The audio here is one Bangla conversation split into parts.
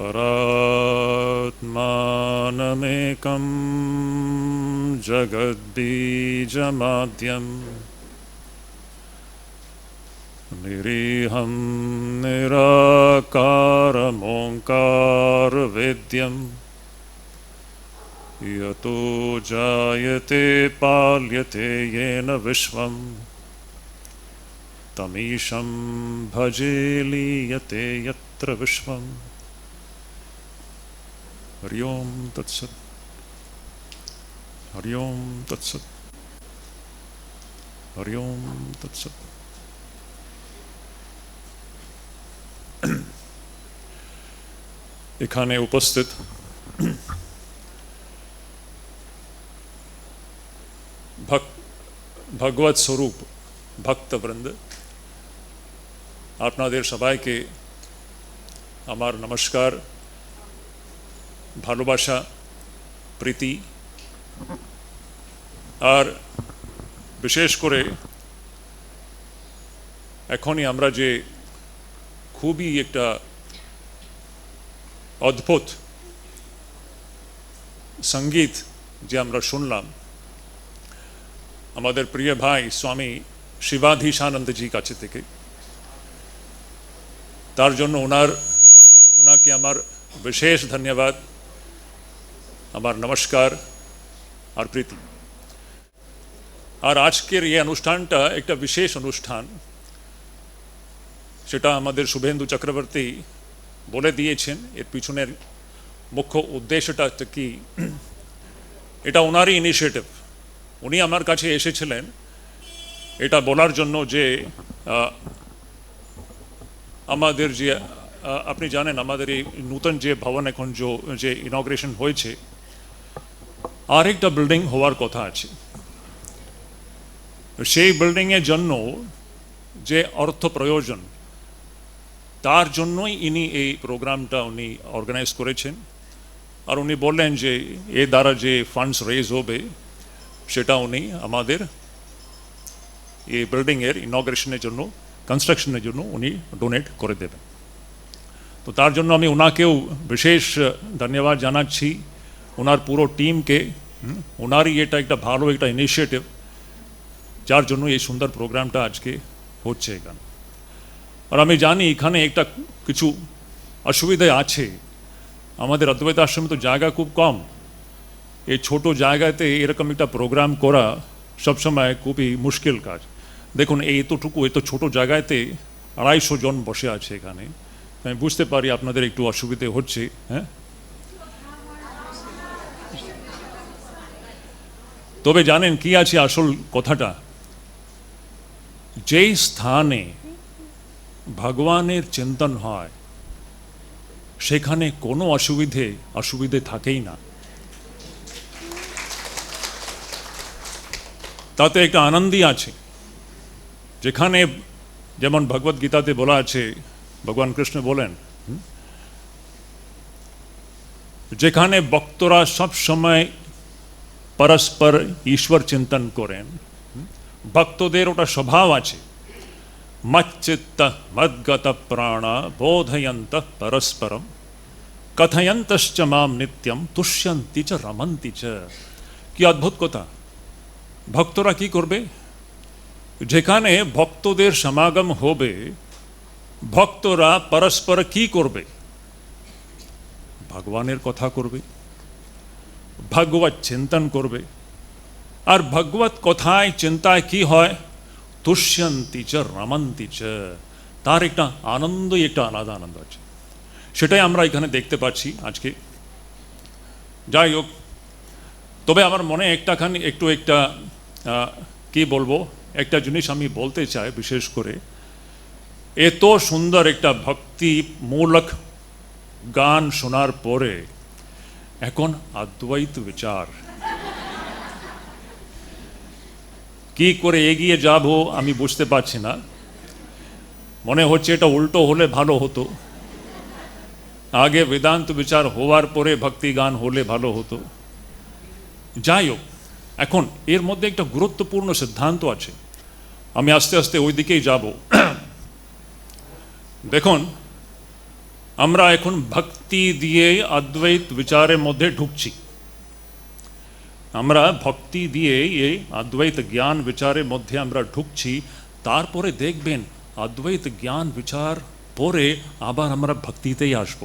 परात्मानमेकं जगद्बीजमाद्यं निरीहं निराकारमोङ्कारवेद्यं यतो जायते पाल्यते येन विश्वं तमीशं भजे लीयते यत्र विश्वम्। हरि ओम तत्सत्। हरि ओम तत्सत्। हरि ओम तत्सत्। এখানে উপস্থিত ভগবত স্বরূপ ভক্তবৃন্দ, আপনাদের সবাইকে আমার নমস্কার, ভালোবাসা, প্রীতি। আর বিশেষ করে এখনই আমরা যে খুবই একটা অদ্ভুত সঙ্গীত যে আমরা শুনলাম আমাদের প্রিয় ভাই স্বামী শিবাধীশানন্দজি কাছে থেকে, তার জন্য ওনাকে আমার বিশেষ ধন্যবাদ, আমার নমস্কার আর প্রীতি। আর আজকের এই অনুষ্ঠানটা একটা বিশেষ অনুষ্ঠান, সেটা আমাদের শুভেন্দু চক্রবর্তী বলে দিয়েছেন। এর পিছনের মুখ্য উদ্দেশ্যটা কি, এটা ওনারই ইনিশিয়েটিভ। উনি আমার কাছে এসেছিলেন এটা বলার জন্য যে আমাদের যে আপনি জানেন আমাদের এই নূতন যে ভবন এখন যে ইনগ্রেশন হয়েছে, আরেকটা বিল্ডিং হওয়ার কথা আছে। সেই বিল্ডিংয়ের জন্য যে অর্থ প্রয়োজন, তার জন্যই ইনি এই প্রোগ্রামটা উনি অর্গানাইজ করেছেন। আর উনি বললেন যে এর দ্বারা যে ফান্ডস রেজ হবে সেটা উনি আমাদের এই বিল্ডিংয়ের ইনগ্রেশনের জন্য, কনস্ট্রাকশনের জন্য উনি ডোনেট করে দেবেন। তো তার জন্য আমি ওনাকেও বিশেষ ধন্যবাদ জানাচ্ছি, ওনার পুরো টিমকে। ওনারই এটা একটা ভালো একটা ইনিশিয়েটিভ, যার জন্য এই সুন্দর প্রোগ্রামটা আজকে হচ্ছে এখানে। আর আমি জানি এখানে একটা কিছু অসুবিধা আছে। আমাদের অদ্বৈত আশ্রমে তো জায়গা খুব কম, এই ছোট জায়গাতে এরকম একটা প্রোগ্রাম করা সবসময় খুবই মুশকিল কাজ। দেখুন এত ছোট জায়গাতে 250 জন বসে আছে এখানে। আমি বুঝতে পারি আপনাদের একটু অসুবিধে হচ্ছে। হ্যাঁ, তবে জানেন কি আছে আসল কথাটা, যেই স্থানে ভগবানের চিন্তন হয় সেখানে কোনো অসুবিধে থাকেই না। তাতে একটা আনন্দই আছে। যেখানে যেমন ভগবত গীতাতে বলা আছে, ভগবান কৃষ্ণ বলেন, যেখানে ভক্তরা সব সময় পরস্পর ঈশ্বর চিন্তন করেন, ভক্তদের ওটা স্বভাব আছে, মচ্চিত্ত মদ্গত প্রাণা বোধয়ন্ত পরস্পরম কথয়ন্তশ্চ মাম নিত্যম তুষ্যন্তি চ রমন্তি চ। কি অদ্ভুত কথা! ভক্তরা কি করবে? যেখানে ভক্তদের সমাগম হবে, ভক্তরা পরস্পর কি করবে? ভগবানের কথা করবে, ভগবত চিন্তন করবে। আর ভগবত কথায় চিন্তায় কি হয়? তুষ্যন্তি চ রমন্তি চ। তার একটা আনন্দই একটা আলাদা আনন্দ আছে, সেটাই আমরা এখানে দেখতে পাচ্ছি আজকে। যাই হোক, তবে আমার মনে একটা কি বলবো, একটা জিনিস আমি বলতে চাই। বিশেষ করে এত সুন্দর একটা ভক্তিমূলক গান শোনার পরে এখন অদ্বৈত বিচার কি করে এগিয়ে যাব আমি বুঝতে পারছি না। মনে হচ্ছে এটা উল্টো হলে ভালো হতো, আগে বেদান্ত বিচার হওয়ার পরে ভক্তি গান হলে ভালো হতো। যাই হোক, এখন এর মধ্যে একটা গুরুত্বপূর্ণ সিদ্ধান্ত আছে, আমি আস্তে আস্তে ওই দিকেই যাব। দেখুন, আমরা এখন ভক্তি দিয়ে অদ্বৈত বিচারের মধ্যে ঢুকছি। আমরা ভক্তি দিয়ে এই অদ্বৈত জ্ঞান বিচারের মধ্যে আমরা ঢুকছি। তারপরে দেখবেন অদ্বৈত জ্ঞান বিচার পরে আবার আমরা ভক্তিতেই আসব।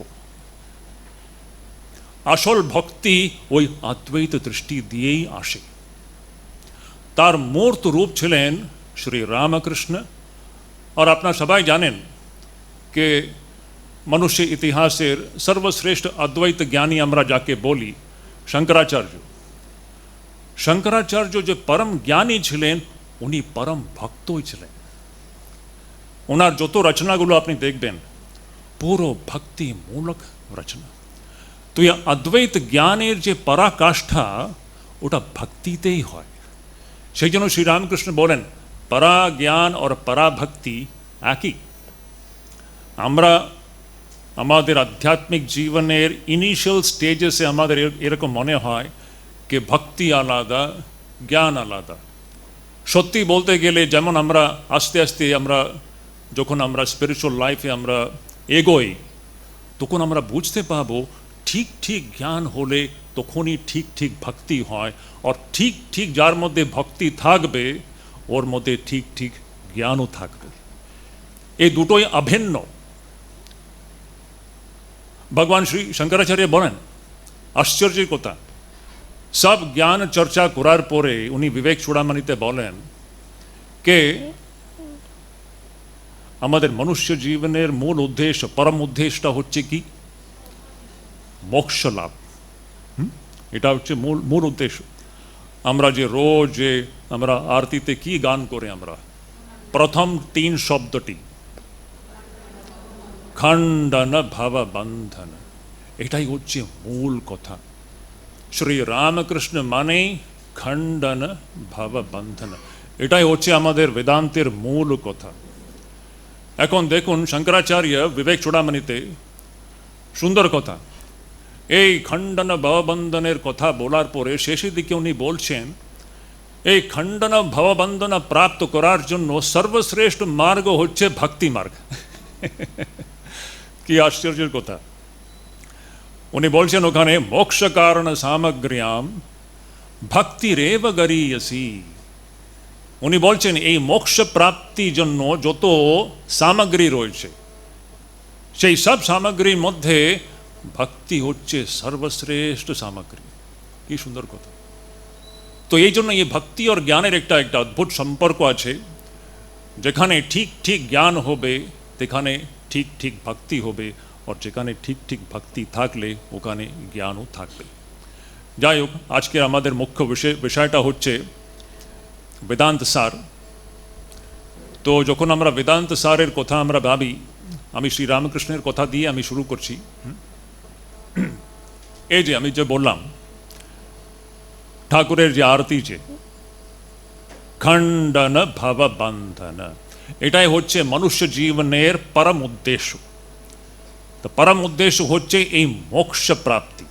আসল ভক্তি ওই অদ্বৈত দৃষ্টি দিয়েই আসে। তার মূর্ত রূপ ছিলেন শ্রী রামকৃষ্ণ। আর আপনারা সবাই জানেন যে মনুষ্য ইতিহাসের সর্বশ্রেষ্ঠ অদ্বৈত জ্ঞানী আমরা যাকে বলি শঙ্করাচার্য। শঙ্করাচার্য যে পরম জ্ঞানী ছিলেন, উনি পরম ভক্তই ছিলেন। ওনার যত রচনাগুলো আপনি দেখবেন পুরো ভক্তিমূলক রচনা। তো এই অদ্বৈত জ্ঞানের যে পরাকাষ্ঠা ওটা ভক্তিতেই হয়। সেই জন্য শ্রীরামকৃষ্ণ বলেন পরা জ্ঞান আর পরা ভক্তি একই। আমরা আমাদের আধ্যাত্মিক জীবনের ইনিশিয়াল স্টেজেসে আমাদের এরকম মনে হয় যে ভক্তি আলাদা, জ্ঞান আলাদা। সত্যি বলতে গেলে যেমন আমরা আস্তে আস্তে যখন আমরা স্পিরিচুয়াল লাইফে আমরা এগোই, তখন আমরা বুঝতে পাবো ঠিক ঠিক জ্ঞান হলে তখনই ঠিক ঠিক ভক্তি হয়। আর ঠিক ঠিক যার মধ্যে ভক্তি থাকবে ওর মধ্যে ঠিক ঠিক জ্ঞানও থাকবে। এই দুটোই অভিন্ন। ভগবান শ্রী শঙ্করাচার্য বলেন আশ্চর্যের কথা, সব জ্ঞান চর্চা করার পরে উনি বিবেক চূড়ামণিতে বলেন কে আমাদের মনুষ্য জীবনের মূল উদ্দেশ্য, পরম উদ্দেশ্যটা হচ্ছে কি? মোক্ষ লাভ। এটা হচ্ছে মূল উদ্দেশ্য। আমরা যে রোজ আমরা আরতিতে কি গান করে, আমরা প্রথম 3 শব্দটি খণ্ডন ভব বন্ধন, এটাই হচ্ছে মূল কথা। শ্রী রামকৃষ্ণ মানে খণ্ডন ভব বন্ধন, এটাই হচ্ছে আমাদের বেদান্তের মূল কথা। এখন দেখুন শঙ্করাচার্য বিবেক চূড়ামণিতে সুন্দর কথা, এই খণ্ডন ভববন্ধনের কথা বলার পরে শেষের দিকে উনি বলছেন এই খণ্ডন ভববন্ধন প্রাপ্ত করার জন্য সর্বশ্রেষ্ঠ মার্গ হচ্ছে ভক্তি মার্গ। কি আশ্চর্যের কথা! উনি বলছেন ওখানে মোক্ষ কারণ সামগ্র্যাম ভক্তিরেব গরীয়সী। উনি বলছেন এই মোক্ষ প্রাপ্তির জন্য যত সামগ্রী রয়েছে সেই সব সামগ্রীর মধ্যে ভক্তি হচ্ছে সর্বশ্রেষ্ঠ সামগ্রী। কি সুন্দর কথা! তো এই জন্য এই ভক্তি আর জ্ঞানের একটা অদ্ভুত সম্পর্ক আছে। যেখানে ঠিক ঠিক জ্ঞান হবে সেখানে ঠিক ঠিক ভক্তি হবে, আর যেখানে ঠিক ঠিক ভক্তি থাকলে ওখানে জ্ঞানও থাকবে। যাই হোক, আজকে আমাদের মুখ্য বিষয়টা হচ্ছে বেদান্ত সার। তো যখন আমরা বেদান্ত সারের কথা আমরা ভাবি, আমি শ্রী রামকৃষ্ণের কথা দিয়ে আমি শুরু করছি। এই যে আমি যে বললাম ঠাকুরের যে আরতি, যে খণ্ডন ভব বন্ধন, এটাই হচ্ছে মনুষ্য জীবনের পরম উদ্দেশ্য। তো পরম উদ্দেশ্য হচ্ছে এই মোক্ষ প্রাপ্তি।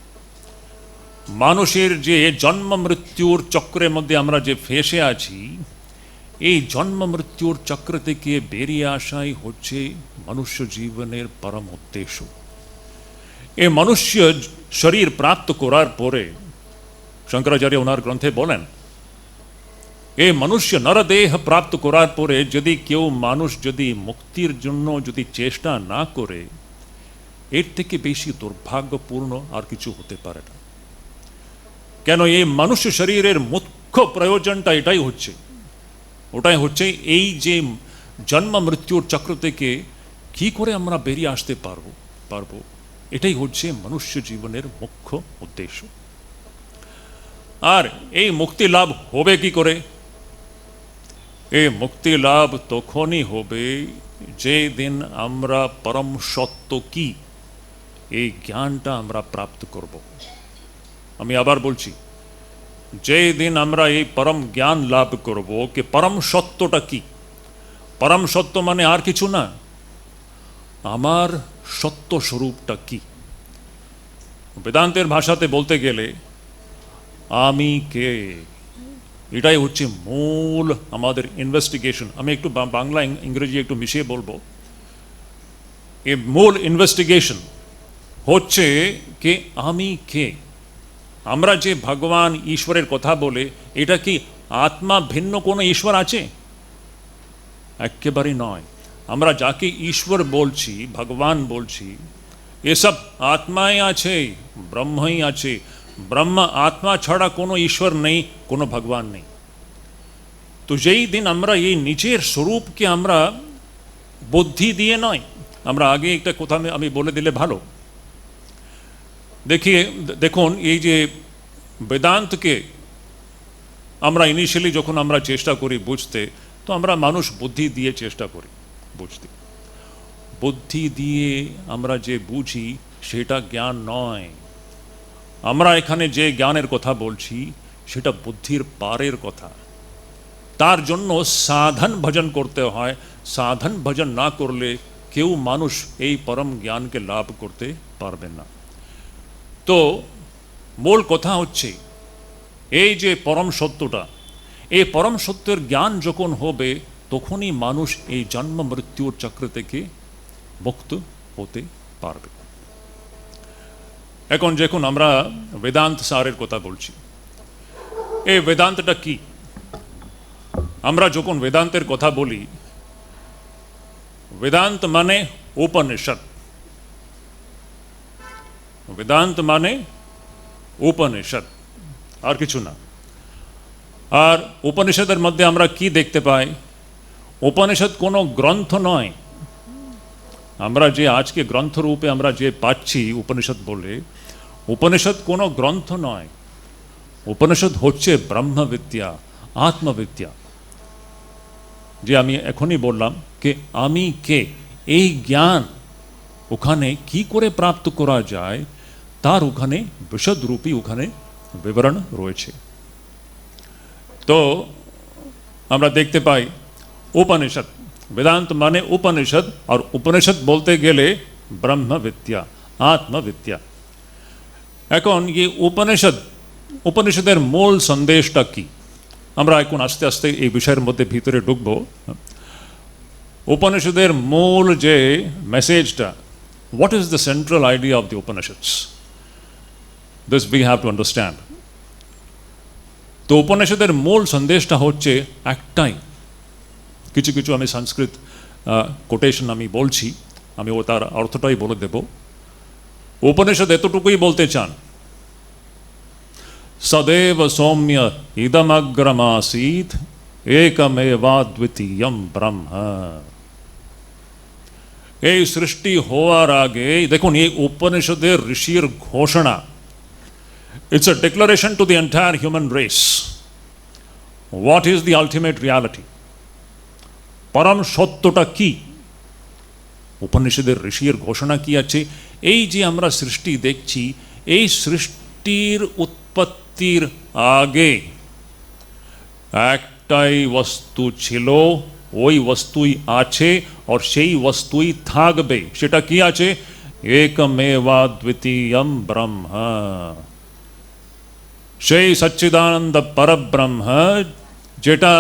মানুষের যে জন্ম মৃত্যুর চক্রের মধ্যে আমরা যে ফেসে আছি, এই জন্ম মৃত্যুর চক্র থেকে বেরিয়ে আসাই হচ্ছে মনুষ্য জীবনের পরম উদ্দেশ্য। এই মনুষ্য শরীর প্রাপ্ত করার পরে শঙ্করাচার্য ওনার গ্রন্থে বলেন এই মনুষ্য নরদেহ প্রাপ্ত করার পরে যদি কেউ মানুষ যদি মুক্তির জন্য যদি চেষ্টা না করে, এর থেকে বেশি দুর্ভাগ্যপূর্ণ আর কিছু হতে পারে না। কেন এই মনুষ্য শরীরের মুখ্য প্রয়োজনটা এটাই হচ্ছে, ওটাই হচ্ছে এই যে জন্ম মৃত্যুর চক্র থেকে কি করে আমরা বেরিয়ে আসতে পারবো, এটাই হচ্ছে মনুষ্য জীবনের মুখ্য উদ্দেশ্য। আর এই মুক্তি লাভ হবে কি করে? এই মুক্তি লাভ তখনই হবে যে দিন আমরা পরম সত্য কি এই জ্ঞানটা আমরা প্রাপ্ত করব। আমি আবার বলছি, যে দিন আমরা এই পরম জ্ঞান লাভ করব যে পরম সত্যটা কি। পরম সত্য মানে আর কিছু না, আমার সত্য স্বরূপটা কি। বেদান্তের ভাষাতে বলতে গেলে আমি কে, এটাই হচ্ছে মূল আমাদের ইনভেস্টিগেশন। আমি একটু বাংলা ইংরেজি একটু মিশিয়ে বলবো। এই মূল ইনভেস্টিগেশন হচ্ছে কে আমি কে। আমরা যে ভগবান ঈশ্বরের কথা বলে, এটা কি আত্মা ভিন্ন কোনো ঈশ্বর আছে? একেবারে নয়। আমরা যাকে ঈশ্বর বলছি, ভগবান বলছি, এসব আত্মাই আছে, ব্রহ্মই আছে। ব্রহ্ম আত্মা ছাড়া কোনো ঈশ্বর নেই, কোনো ভগবান নেই। তো যেই দিন আমরা এই নিজের স্বরূপকে আমরা বুদ্ধি দিয়ে নয়, আমরা আগে একটা কথা আমি বলে দিলে ভালো। দেখুন, এই যে বেদান্তকে আমরা ইনিশিয়ালি যখন আমরা চেষ্টা করি বুঝতে, তো আমরা মানুষ বুদ্ধি দিয়ে চেষ্টা করি বুঝতে। বুদ্ধি দিয়ে আমরা যে বুঝি সেটা জ্ঞান নয়। আমরা এখানে যে জ্ঞানের কথা বলছি সেটা বুদ্ধির পারের কথা। তার জন্য সাধন ভজন করতে হয়। সাধন ভজন না করলে কেউ মানুষ এই পরম জ্ঞানকে লাভ করতে পারবে না। তো মূল কথা হচ্ছে এই যে পরম সত্যটা, এই পরম সত্যের জ্ঞান যখন হবে তখনই মানুষ এই জন্ম মৃত্যুর চক্র থেকে মুক্ত হতে পারবে। এখন যখন আমরা বেদান্ত সারের কথা বলছি, এই বেদান্তটা কি? আমরা যখন বেদান্তের কথা বলি, বেদান্ত মানে উপনিষদ। বেদান্ত মানে উপনিষদ, আর কিছু না। আর উপনিষদের মধ্যে আমরা কি দেখতে পাই? উপনিষদ কোনো গ্রন্থ নয়। আমরা যে আজকে গ্রন্থ রূপে আমরা যে পাচ্ছি উপনিষদ বলে, উপনিষদ কোনো গ্রন্থ নয়। উপনিষদ হচ্ছে ব্রহ্মবিদ্যা, আত্মবিদ্যা। যে আমি এখনই বললাম যে আমি কে, এই জ্ঞান ওখানে কি করে প্রাপ্ত করা যায় তার ওখানে বিশদরূপী ওখানে বিবরণ রয়েছে। তো আমরা দেখতে পাই উপনিষদ, বেদান্ত মানে উপনিষদ, আর উপনিষদ বলতে গেলে ব্রহ্মবিদ্যা, আত্মবিদ্যা। এখন এই উপনিষদের মূল সন্দেশটা কি? আমরা এখন আস্তে আস্তে এই বিষয়ের মধ্যে ভিতরে ঢুকবো। উপনিষদের মূল যে মেসেজটা, what is the central idea of the Upanishads? This we have to understand. তো উপনিষদের মূল সন্দেশটা হচ্ছে একটাই। কিছু কিছু আমি সংস্কৃত কোটেশন আমি বলছি, আমি ও তার অর্থটাই বলে দেব। উপনিষদ এতটুকুই বলতে চান, সদেব সৌম্য ইদমগ্রমাসীত একমেবাদ্বিতীয়ম ব্রহ্ম। এই সৃষ্টি হওয়ার আগে দেখুন, এই উপনিষদের ঋষির ঘোষণা, it's a declaration to the entire human race. What is the ultimate reality? পরম সত্যটা কি? উপনিষদের ঋষির ঘোষণা কি আছে? এই যে আমরা সৃষ্টি দেখছি, এই সৃষ্টির উৎপত্তির আগে একটাই বস্তু ছিল, ওই বস্তুই আছে, আর সেই বস্তুই থাকবে। সেটা কি আছে? একমেবাদ্বিতীয়ম ব্রহ্ম। সেই সচ্চিদানন্দ পরব্রহ্ম যেটা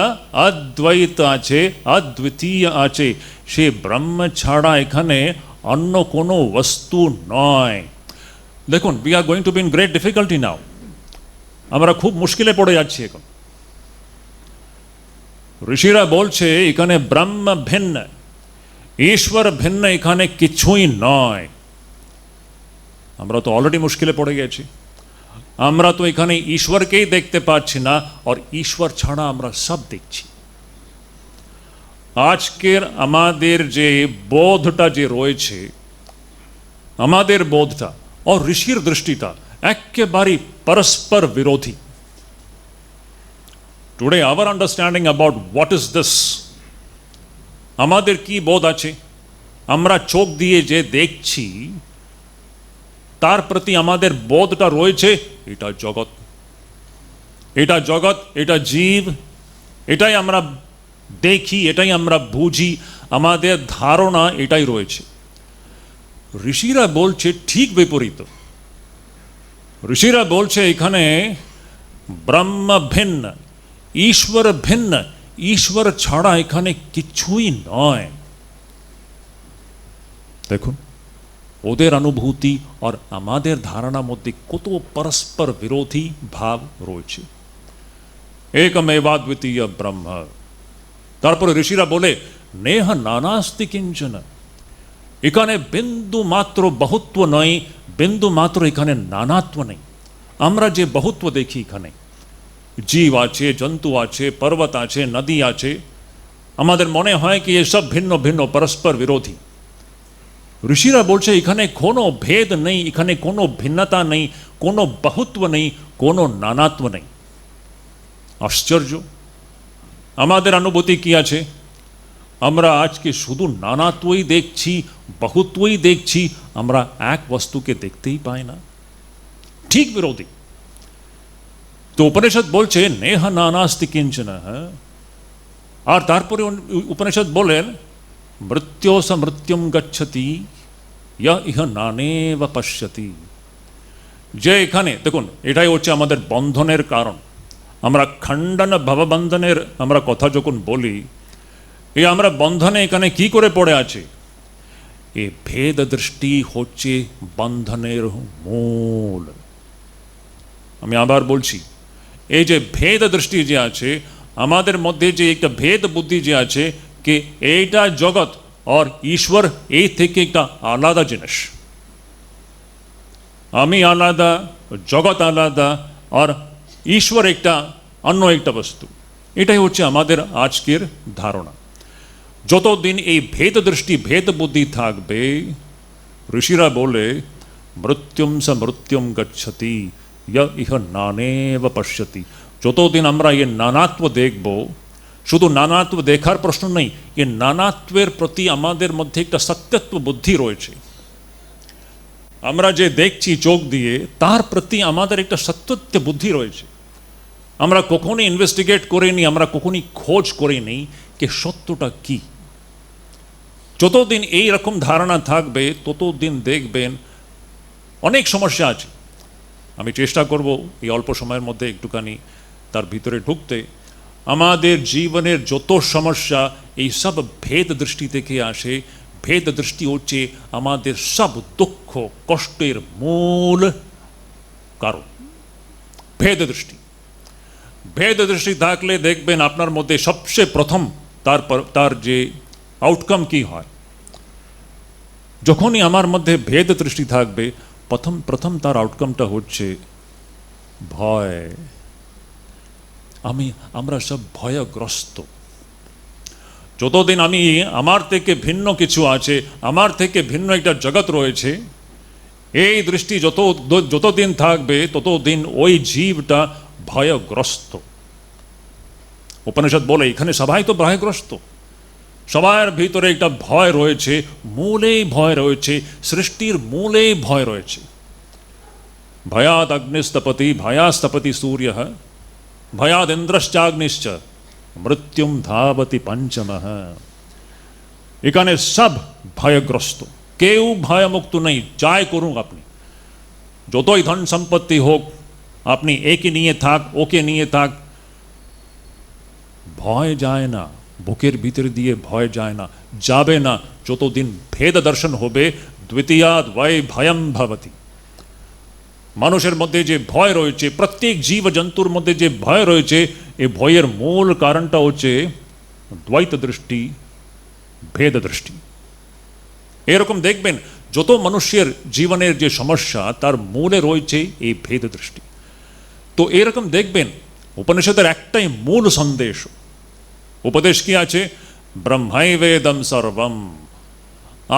অদ্বৈত আছে, অদ্বিতীয় আছে, সে ব্রহ্ম ছাড়া এখানে অন্য কোনো বস্তু নয়। দেখুন, we are going to be in great difficulty now. আমরা খুব মুশকিলে পড়ে যাচ্ছি এখন। ঋষিরা বলছে এখানে ব্রহ্ম ভিন্ন, ঈশ্বর ভিন্ন, এখানে কিছুই নয়। আমরা তো অলরেডি মুশকিলে পড়ে গেছি। আমরা তো এখানে ঈশ্বরকেই দেখতে পাচ্ছি না, আর ঈশ্বর ছাড়া আমরা সব দেখছি। আজকের আমাদের যে বোধটা যে রয়েছে, আমাদের বোধটা আর ঋষির দৃষ্টিটা একেবারে পরস্পর বিরোধী। Today our understanding about what is this, আমাদের কি বোধ আছে, আমরা চোখ দিয়ে যে দেখছি তার প্রতি আমাদের বোধটা রয়েছে এটা জগৎ, এটা জগৎ, এটা জীব, এটাই আমরা দেখি, এটাই আমরা বুঝি, আমাদের ধারণা এটাই রয়েছে। ঋষিরা বলছে ঠিক বিপরীত। ঋষিরা বলছে এখানে ব্রহ্ম ভিন্ন, ঈশ্বর ভিন্ন, ঈশ্বর ছাড়া এখানে কিছুই নয়। দেখুন, ওদের অনুভূতি আর আমাদের ধারণার মধ্যে কত পরস্পর বিরোধী ভাব রয়েছে। একমেবাদ্বিতীয় ব্রহ্ম। তারপরে ঋষিরা বলে নেহ নানাস্তি কিঞ্চন, এখানে বিন্দু মাত্র বহুত্ব নয়, বিন্দু মাত্র এখানে নানাত্ব নেই। আমরা যে বহুত্ব দেখি এখানে, জীব আছে, জন্তু আছে, পর্বত আছে, নদী আছে, আমাদের মনে হয় কি এসব ভিন্ন ভিন্ন পরস্পর বিরোধী। ঋষিরা বলছে এখানে কোনো ভেদ নেই, এখানে কোনো ভিন্নতা নেই, কোনো বহুত্ব নেই, কোনো নানাত্ব নেই। আশ্চর্য! আমাদের অনুভূতি কি আছে? আমরা আজকে শুধু নানাত্বই দেখছি, বহুত্বই দেখছি, আমরা এক বস্তুকে দেখতেই পাই না, ঠিক বিরোধী। তো উপনিষদ বলছে নেহ নানাস্তি কিঞ্চন। আর তারপরে উপনিষদ বলেন মৃত্যোস মৃত্যুম গচ্ছতি ইহ নানেব পশ্যতি। যে এখানে দেখুন, এটাই হচ্ছে আমাদের বন্ধনের কারণ। আমরা খণ্ডন ভববন্ধনের আমরা কথা যখন বলি, এই আমরা বন্ধনে এখানে কি করে পড়ে আছে? এই ভেদ দৃষ্টি হচ্ছে বন্ধনের মূল। আমি আবার বলছি, এই যে ভেদ দৃষ্টি যে আছে আমাদের মধ্যে, যে একটা ভেদ বুদ্ধি যে আছে कि এইটা জগৎ আর ঈশ্বর এই থেকে একটা আলাদা জিনিস, আমি আলাদা, জগৎ আলাদা, আর ঈশ্বর একটা অন্য একটা বস্তু। এটাই হচ্ছে আমাদের আজকের ধারণা। যতদিন এই ভেদ দৃষ্টি ভেদ বুদ্ধি থাকবে, ঋষিরা বলে মৃত্যুম স মৃত্যুম গচ্ছতি ইহ নানেব পশ্যতি। যতদিন আমরা এই নানাত্ব দেখব, শুধু নানাত্ব দেখার প্রশ্ন নেই, এই নানাত্বের প্রতি আমাদের মধ্যে একটা সত্যত্ব বুদ্ধি রয়েছে। আমরা যে দেখছি চোখ দিয়ে, তার প্রতি আমাদের একটা সত্যত্ব বুদ্ধি রয়েছে। আমরা কখনই ইনভেস্টিগেট করিনি, আমরা কখনই খোঁজ করিনি যে সত্যটা কি। যতদিন এই রকম ধারণা থাকবে ততদিন দেখবেন অনেক সমস্যা আছে। আমি চেষ্টা করব এই অল্প সময়ের মধ্যে একটুখানি তার ভিতরে ঢুকতে। আমাদের জীবনের যত সমস্যা এই সব ভেদ দৃষ্টি থেকে আসে। ভেদ দৃষ্টি হচ্ছে আমাদের সব দুঃখ কষ্টের মূল কারণ। ভেদ দৃষ্টি, ভেদ দৃষ্টি থাকলে দেখবেন আপনার মধ্যে সবচেয়ে প্রথম তার যে আউটকাম কি হয়, যখনই আমার মধ্যে ভেদ দৃষ্টি থাকবে, প্রথম তার আউটকামটা হচ্ছে ভয়। আমরা সব ভয়গ্রস্ত। যতদিন আমি আমার থেকে ভিন্ন কিছু আছে, আমার থেকে ভিন্ন একটা জগৎ রয়েছে, এই দৃষ্টি যতদিন থাকবে ততদিন ওই জীবটা ভয়গ্রস্ত। উপনিষদ বলে এখানে সবাই তো ভয়গ্রস্ত, সবার ভিতরে একটা ভয় রয়েছে, মূলেই ভয় রয়েছে, সৃষ্টির মূলেই ভয় রয়েছে। ভয়াদ অগ্নিস্তপতি ভয়াস্তপতি সূর্য ভয়াদ ইন্দ্রশ্চাগ্নিশ্চ মৃত্যুম ধাবতি পঞ্চমঃ। এখানে সব ভয়গ্রস্ত, কেউ ভয়মুক্ত নেই। যাই করুন আপনি, যতই ধন সম্পত্তি হোক, আপনি একে নিয়ে থাক, ওকে নিয়ে থাক, ভয় যায় না, বুকের ভিতর দিয়ে ভয় যায় না, যাবে না যতদিন ভেদ দর্শন হবে। দ্বিতীয়াদ বৈ ভয়ম ভবতি। মানুষের মধ্যে যে ভয় রয়েছে, প্রত্যেক জীব জন্তুর মধ্যে যে ভয় রয়েছে, এই ভয়ের মূল কারণটা হচ্ছে দ্বৈত দৃষ্টি, ভেদ দৃষ্টি। এরকম দেখবেন যত মানুষের জীবনের যে সমস্যা, তার মূলে রয়েছে এই ভেদ দৃষ্টি। তো এরকম দেখবেন উপনিষদের একটাই মূল সন্দেশ, উপদেশ কি আছে? ব্রহ্মৈবেদম সর্বম,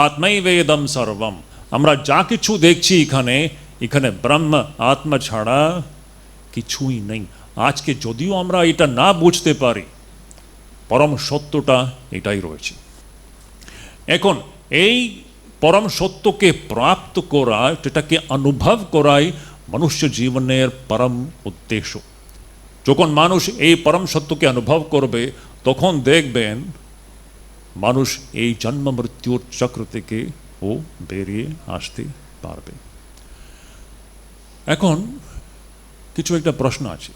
আত্মৈবেদম সর্বম। আমরা যা কিছু দেখছি এখানে ব্রহ্ম আত্মা ছাড়া কিছুই নেই। আজকে যদিও আমরা এটা না বুঝতে পারি, পরম সত্যটা এটাই রয়েছে। এখন এই পরম সত্যকে প্রাপ্ত করা, সেটাকে অনুভব করাই মনুষ্য জীবনের পরম উদ্দেশ্য। যখন মানুষ এই পরম সত্যকে অনুভব করবে, তখন দেখবেন মানুষ এই জন্ম মৃত্যুর চক্র থেকে ও বেরিয়ে আসতে পারবে। এখন কিছু একটা প্রশ্ন আছে।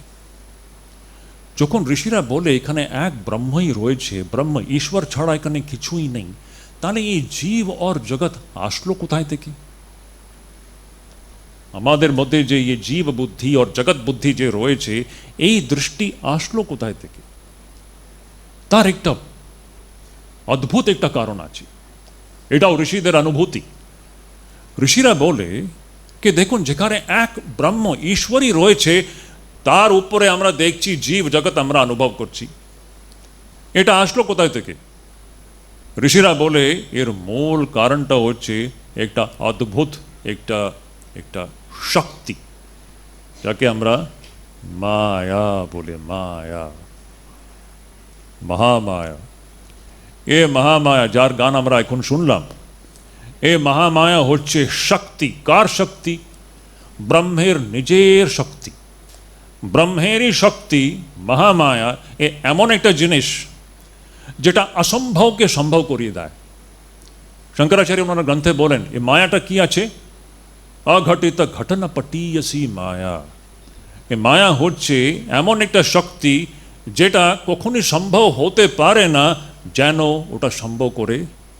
যখন ঋষিরা বলে এখানে এক ব্রহ্মই রয়েছে, ব্রহ্ম ঈশ্বর ছাড়া এখানে কিছুই নেই, তাহলে এই জীব আর জগৎ আসলো কোথায় থেকে? আমাদের মধ্যে যে এই জীব বুদ্ধি আর জগৎ বুদ্ধি যে রয়েছে, এই দৃষ্টি আসলো কোথায় থেকে? তার একটা অদ্ভুত একটা কারণ আছে। এটাও ঋষিদের অনুভূতি। ঋষিরা বলে যে দেখুন, যেখানে এক ব্রহ্ম ঈশ্বরই রয়েছে, তার উপরে আমরা দেখছি জীব জগৎ আমরা অনুভব করছি। এটা আসলো কোথায় থেকে? ঋষিরা বলে এর মূল কারণটা হচ্ছে একটা অদ্ভুত একটা একটা শক্তি, যাকে আমরা মায়া বলে। মায়া, মহামায়া। এ মহামায়া যার গান আমরা এখন শুনলাম, এ মহামায়া হচ্ছে শক্তি। কার শক্তি? ব্রহ্মের নিজের শক্তি। ব্রহ্মেরই শক্তি মহামায়া এ এমন একটা জিনিস যেটা অসম্ভবকে সম্ভব করিয়ে দেয়। শঙ্করাচার্য ওনার গ্রন্থে বলেন, এই মায়াটা কি আছে? অঘটিত ঘটনা পটীয়সী মায়া। এ মায়া হচ্ছে এমন একটা শক্তি যেটা কখনই সম্ভব হতে পারে না, যেন ওটা সম্ভব করে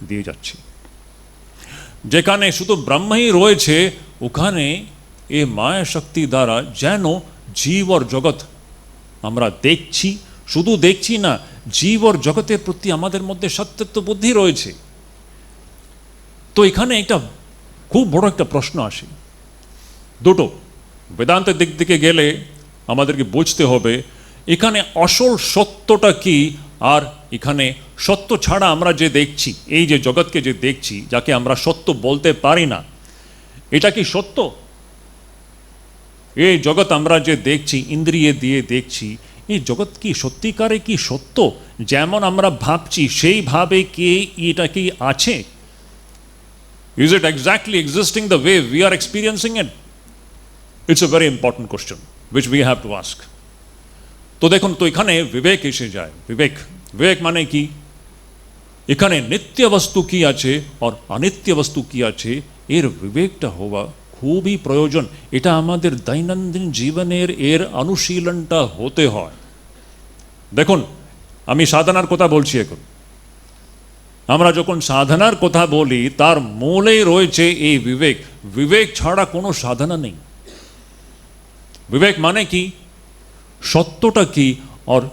দিয়ে যাচ্ছে। যেখানে শুধু ব্রহ্মই রয়েছে, ওখানে এই মায়া শক্তি দ্বারা যেন জীব আর জগৎ আমরা দেখছি। শুধু দেখছি না, জীব আর জগতের প্রতি আমাদের মধ্যে সত্যত্ব বুদ্ধি রয়েছে। তো এখানে একটা খুব বড় একটা প্রশ্ন আসে। দুটো বেদান্তের দিক থেকে গেলে আমাদেরকে বুঝতে হবে এখানে আসল সত্যটা কি, আর এখানে সত্য ছাড়া আমরা যে দেখছি, এই যে জগৎকে যে দেখছি, যাকে আমরা সত্য বলতে পারি না, এটা কি সত্য? এই জগৎ আমরা যে দেখছি, ইন্দ্রিয়ে দিয়ে দেখছি, এই জগৎ কি সত্যিকারে কি সত্য? যেমন আমরা ভাবছি সেইভাবে কি এটা কি আছে? Is it exactly existing the way we are experiencing it? It's a very important question which we have to ask. তো দেখুন, তো এখানে বিবেক এসে যায়। বিবেক, বিবেক মানে কি? এখানে নিত্য বস্তু কি আছে আর অনিত্য বস্তু কি আছে, এর বিবেকটা হওয়া খুবই প্রয়োজন। এটা আমাদের দৈনন্দিন জীবনের এর অনুশীলনটা হতে হয়। দেখুন, আমি সাধনার কথা বলছি এখন। আমরা যখন সাধনার কথা বলি, তার মূলেই রয়েছে এই বিবেক। বিবেক ছাড়া কোনো সাধনা নেই। বিবেক মানে কি? সত্যটা কি আর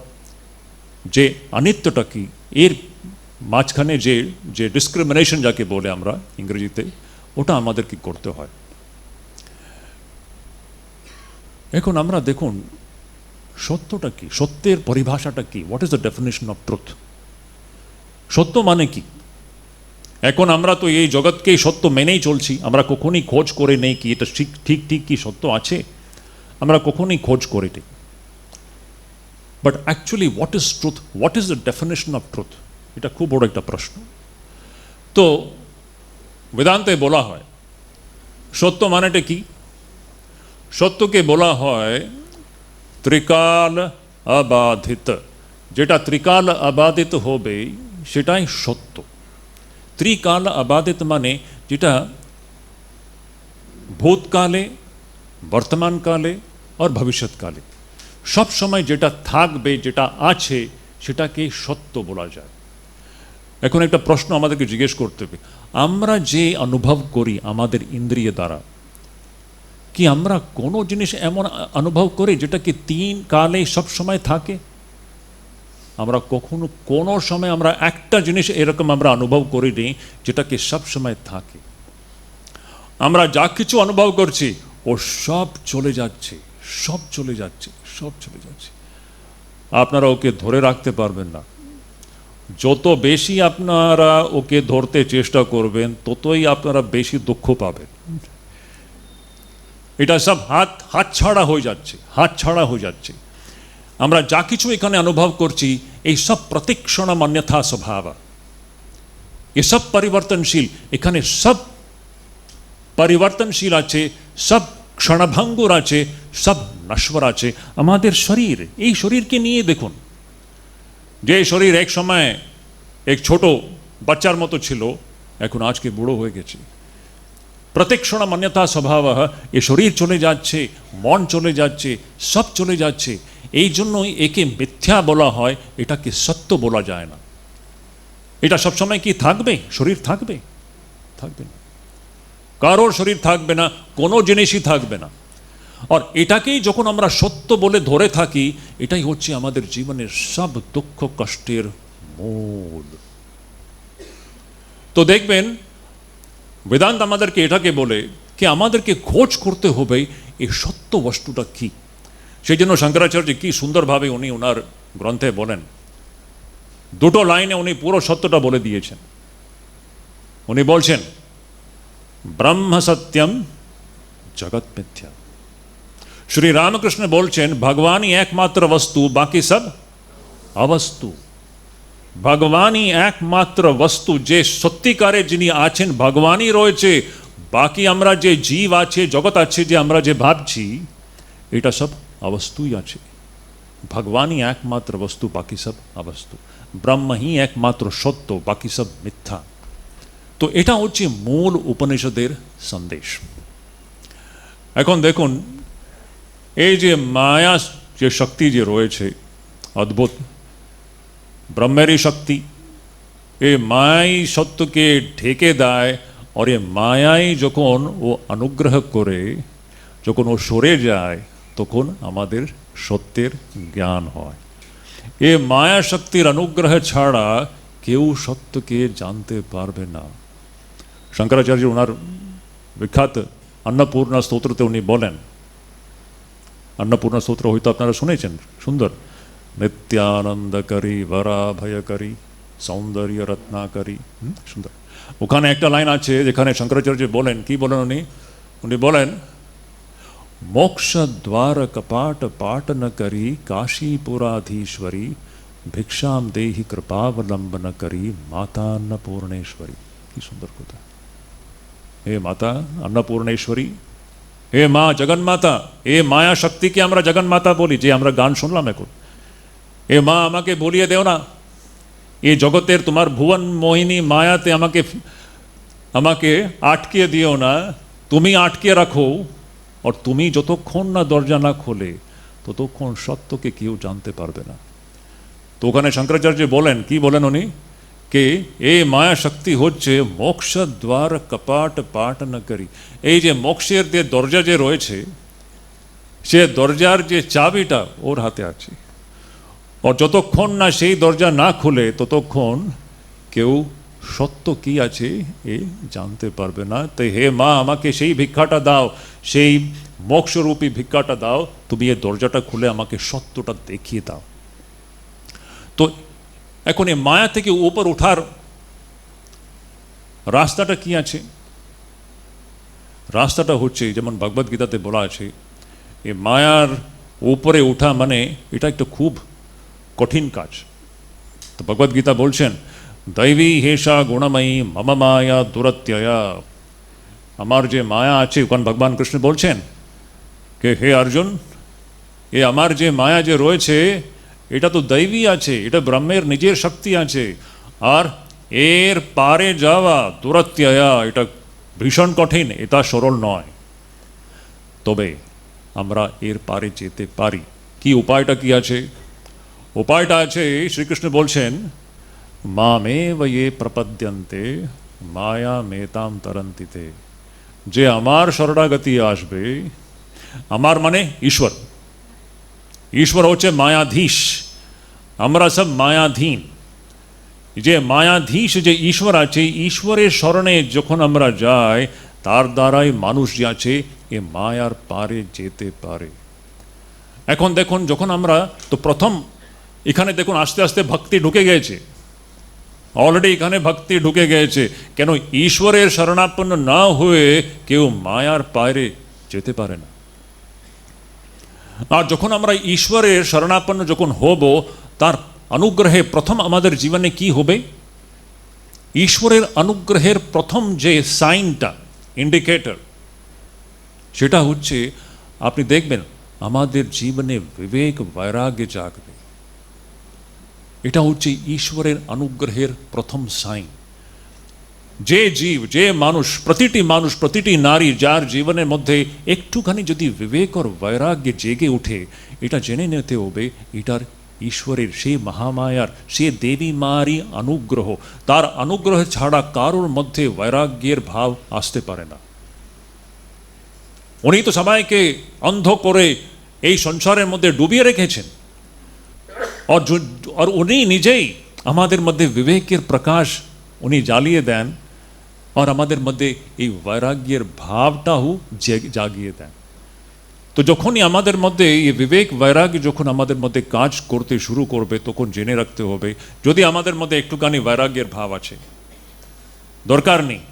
যে অনিত্যটা কি, এর মাঝখানে যে যে ডিসক্রিমিনেশন যাকে বলে আমরা ইংরেজিতে, ওটা আমাদেরকে করতে হয়। এখন আমরা দেখুন, সত্যটা কি, সত্যের পরিভাষাটা কি? What is the definition of truth? সত্য মানে কি? এখন আমরা তো এই জগৎকেই সত্য মেনেই চলছি। আমরা কখনই খোঁজ করে নেই কি এটা ঠিক ঠিক ঠিক কি সত্য আছে, আমরা কখনই খোঁজ করে নেই। But actually what is truth? What is the definition of truth? এটা খুব বড় একটা প্রশ্ন। তো বেদান্তে বলা হয় সত্য মানেটা কি? সত্যকে বলা হয় ত্রিকাল অবাধিত। যেটা ত্রিকাল অবাধিত হবে সেটাই সত্য। ত্রিকাল অবাধিত মানে যেটা ভূতকালে, বর্তমানকালে আর ভবিষ্যৎকালে সব সময় যেটা থাকবে, যেটা আছে, সেটাকে সত্য বলা যায়। এখন একটা প্রশ্ন আমাদেরকে জিজ্ঞেস করতে হবে, আমরা যে অনুভব করি আমাদের ইন্দ্রিয় দ্বারা, কি আমরা কোনো জিনিস এমন অনুভব করি যেটা কি তিন কালে সব সময় থাকে? আমরা কখনো কোনো সময় আমরা একটা জিনিস এরকম আমরা অনুভব করিনি যেটাকে সব সময় থাকে। আমরা যা কিছু অনুভব করছি ও সব চলে যাচ্ছে, সব চলে যাচ্ছে, সব চলে যাচ্ছে। আপনারা ওকে ধরে রাখতে পারবেন না। যত বেশি আপনারা ওকে ধরতে চেষ্টা করবেন, ততই আপনারা বেশি দুঃখ পাবেন। এটা সব হাতছাড়া হয়ে যাচ্ছে, হাতছাড়া হয়ে যাচ্ছে। আমরা যা কিছু এখানে অনুভব করছি, এই সব প্রতিক্ষণ মান্যথা স্বভাব, এসব পরিবর্তনশীল। এখানে সব পরিবর্তনশীল আছে, সব ক্ষণভঙ্গুর আছে, সব নশ্বর আছে। আমাদের শরীর, এই শরীরকে নিয়ে দেখুন, যে শরীর এক সময় এক ছোট বাচ্চার মতো ছিল, এখন আজকে বুড়ো হয়ে গেছে। প্রতিক্ষণ মান্যতা স্বভাব, এ শরীর চলে যাচ্ছে, মন চলে যাচ্ছে, সব চলে যাচ্ছে। এই জন্যই একে মিথ্যা বলা হয়, এটাকে সত্য বলা যায় না। এটা সবসময় কি থাকবে? শরীর থাকবে? থাকবে না। কারোর শরীর থাকবে না, কোনো জিনিসই থাকবে না। আর এটাকেই যখন আমরা সত্য বলে ধরে থাকি, এটাই হচ্ছে আমাদের জীবনের সব দুঃখ কষ্টের মূল। তো দেখবেন বেদান্ত আমাদেরকে এটাকে বলে কি আমাদেরকে খোঁজ করতে হবে এই সত্য বস্তুটা কি। সেই জন্য শঙ্করাচার্য কি সুন্দরভাবে উনি ওনার গ্রন্থে বলেন, দুটো লাইনে উনি পুরো সত্যটা বলে দিয়েছেন। উনি বলছেন ব্রহ্ম সত্যম জগৎ মিথ্যা। শ্রী রামকৃষ্ণ বলছেন ভগবানই একমাত্র বস্তু, বাকি সব অবস্তু। ভগবানই একমাত্র বস্তু, যে সত্যিকারে যিনি আছেন ভগবানই রয়েছে। বাকি আমরা যে জীব আছে, জগৎ আছে, যে আমরা যে ভাবছি, এটা সব অবস্তুই আছে। ভগবানই একমাত্র বস্তু, বাকি সব অবস্তু। ব্রহ্মই একমাত্র সত্য, বাকি সব মিথ্যা। তো এটা হচ্ছে মূল উপনিষদের সন্দেশ। এখন দেখুন এই যে মায়া যে শক্তি যে রয়েছে অদ্ভুত ব্রহ্মেরই শক্তি, এই মায়াই সত্যকে ঢেকে দেয়। আর এ মায়াই যখন ও অনুগ্রহ করে, যখন ও সরে যায়, তখন আমাদের সত্যের জ্ঞান হয়। এ মায়া শক্তির অনুগ্রহ ছাড়া কেউ সত্যকে জানতে পারবে না। শঙ্করাচার্য ওনার বিখ্যাত অন্নপূর্ণা স্তোত্রতে উনি বলেন, अन्नपूर्णा स्तोत्र হয়তো আপনারা শুনেছেন, সুন্দর, নিত্যানন্দকারী বরাভয়কারী সৌন্দর্য রত্নাকারী, সুন্দর। ওখানে একটা লাইন আছে যেখানে শঙ্করাচার্য বলেন, কি বলেন উনি বলেন মোক্ষ দ্বার কপাট পাটনকরী কাশীপুরাধীশ্বরী ভিক্ষাম দেহি কৃপাবলম্বনকরী মাতা अन्नपूर्णेश्वरी। কি সুন্দর কথা। হে মাতা अन्नपूर्णेश्वरी, হে মা জগন্মাতা, এ মায়া শক্তিকে আমরা জগন্মাতা বলি, যে আমরা গান শুনলাম এখন। এ মা আমাকে বলিয়ে দেও না, এই জগতের তোমার ভুবন মোহিনী মায়াতে আমাকে আটকে দিও না, তুমি আটকে রাখো। আর তুমি যতক্ষণ না দরজা না খোলে, ততক্ষণ সত্যকে কেউ জানতে পারবে না। তো ওখানে শঙ্করাচার্য বলেন, কি বলেন উনি, কে এই মায়া শক্তি হচ্ছে মোক্ষ দ্বার কপাট পাটনকরী। এই যে মোক্ষের যে দরজা যে রয়েছে, সে দরজার যে চাবিটা ওর হাতে আছে। আর যতক্ষণ না সেই দরজা না খুলে, ততক্ষণ কেউ সত্য কি আছে এ জানতে পারবে না। তো হে মা, আমাকে সেই ভিক্ষাটা দাও, সেই মোক্ষরূপী ভিক্ষাটা দাও, তুমি এই দরজাটা খুলে আমাকে সত্যটা দেখিয়ে দাও। তো এখন এই মায়া থেকে উপর ওঠার রাস্তাটা কি আছে? রাস্তাটা হচ্ছে যেমন ভগবদ্গীতাতে বলা আছে, এই মায়ার উপরে ওঠা মানে এটা একটা খুব কঠিন কাজ। তো ভগবদ্গীতা বলছেন দৈবী হেষা গুণময়ী মম মায়া দুরত্যয়া। আমার যে মায়া আছে, ওখানে ভগবান কৃষ্ণ বলছেন কে হে অর্জুন, এ আমার যে মায়া যে রয়েছে, এটা তো দৈবী আছে, এটা ব্রহ্মের নিজের শক্তি আছে। আর এর পারে যাওয়া দুরত্যয়া, এটা ভীষণ কঠিন, এটা সরল নয়। তবে আমরা এর পারে যেতে পারি। কি উপায়টা কি আছে? উপায়টা আছে, শ্রীকৃষ্ণ বলছেন মামেব ये প্রপদ্যন্তে মায়া মেতাম তরন্তিতে। যে আমার শরণাগতি আসবে, আমার মানে ঈশ্বর, ঈশ্বর হচ্ছে মায়াধীশ, আমরা সব মায়াধীন। যে মায়াধীশ যে ঈশ্বর আছে, ঈশ্বরের শরণে যখন আমরা যাই, তার দ্বারাই মানুষ যে আছে এ মায়ার পারে যেতে পারে। এখন দেখুন, যখন আমরা তো প্রথম এখানে দেখুন আস্তে আস্তে ভক্তি ঢুকে গেছে, অলরেডি এখানে ভক্তি ঢুকে গেছে। কেন? ঈশ্বরের শরণাপন্ন না হয়ে কেউ মায়ার পারে যেতে পারে না। আর যখন আমরা ঈশ্বরের শরণাপন্ন যখন হব, তার অনুগ্রহে প্রথম আমাদের জীবনে কি হবে? ঈশ্বরের অনুগ্রহের প্রথম যে সাইনটা, ইন্ডিকেটর, সেটা হচ্ছে আপনি দেখবেন আমাদের জীবনে বিবেক বৈরাগ্য জাগবে। এটা হচ্ছে ঈশ্বরের অনুগ্রহের প্রথম সাইন। যে জীব, যে মানুষ, প্রতিটি নারী, যার জীবনের মধ্যে একটুখানি যদি বিবেক আর বৈরাগ্য জেগে ওঠে, এটা জেনে নিতে হবে এটার ঈশ্বরের, সে মহামায়ার, সে দেবী মারই অনুগ্রহ। তার অনুগ্রহ ছাড়া কারোর মধ্যে বৈরাগ্যের ভাব আসতে পারে না। উনি তো সবাইকে অন্ধ করে এই সংসারের মধ্যে ডুবিয়ে রেখেছেন। আর উনি নিজেই আমাদের মধ্যে বিবেকের প্রকাশ উনি জ্বালিয়ে দেন, আর আমাদের মধ্যে এই বৈরাগ্যের ভাবটাও জাগিয়ে দেন। তো যখনই আমাদের মধ্যে এই বিবেক বৈরাগ্য যখন আমাদের মধ্যে কাজ করতে শুরু করবে, তখন জেনে রাখতে হবে, যদি আমাদের মধ্যে একটুখানি বৈরাগ্যের ভাব আছে, দরকার নেই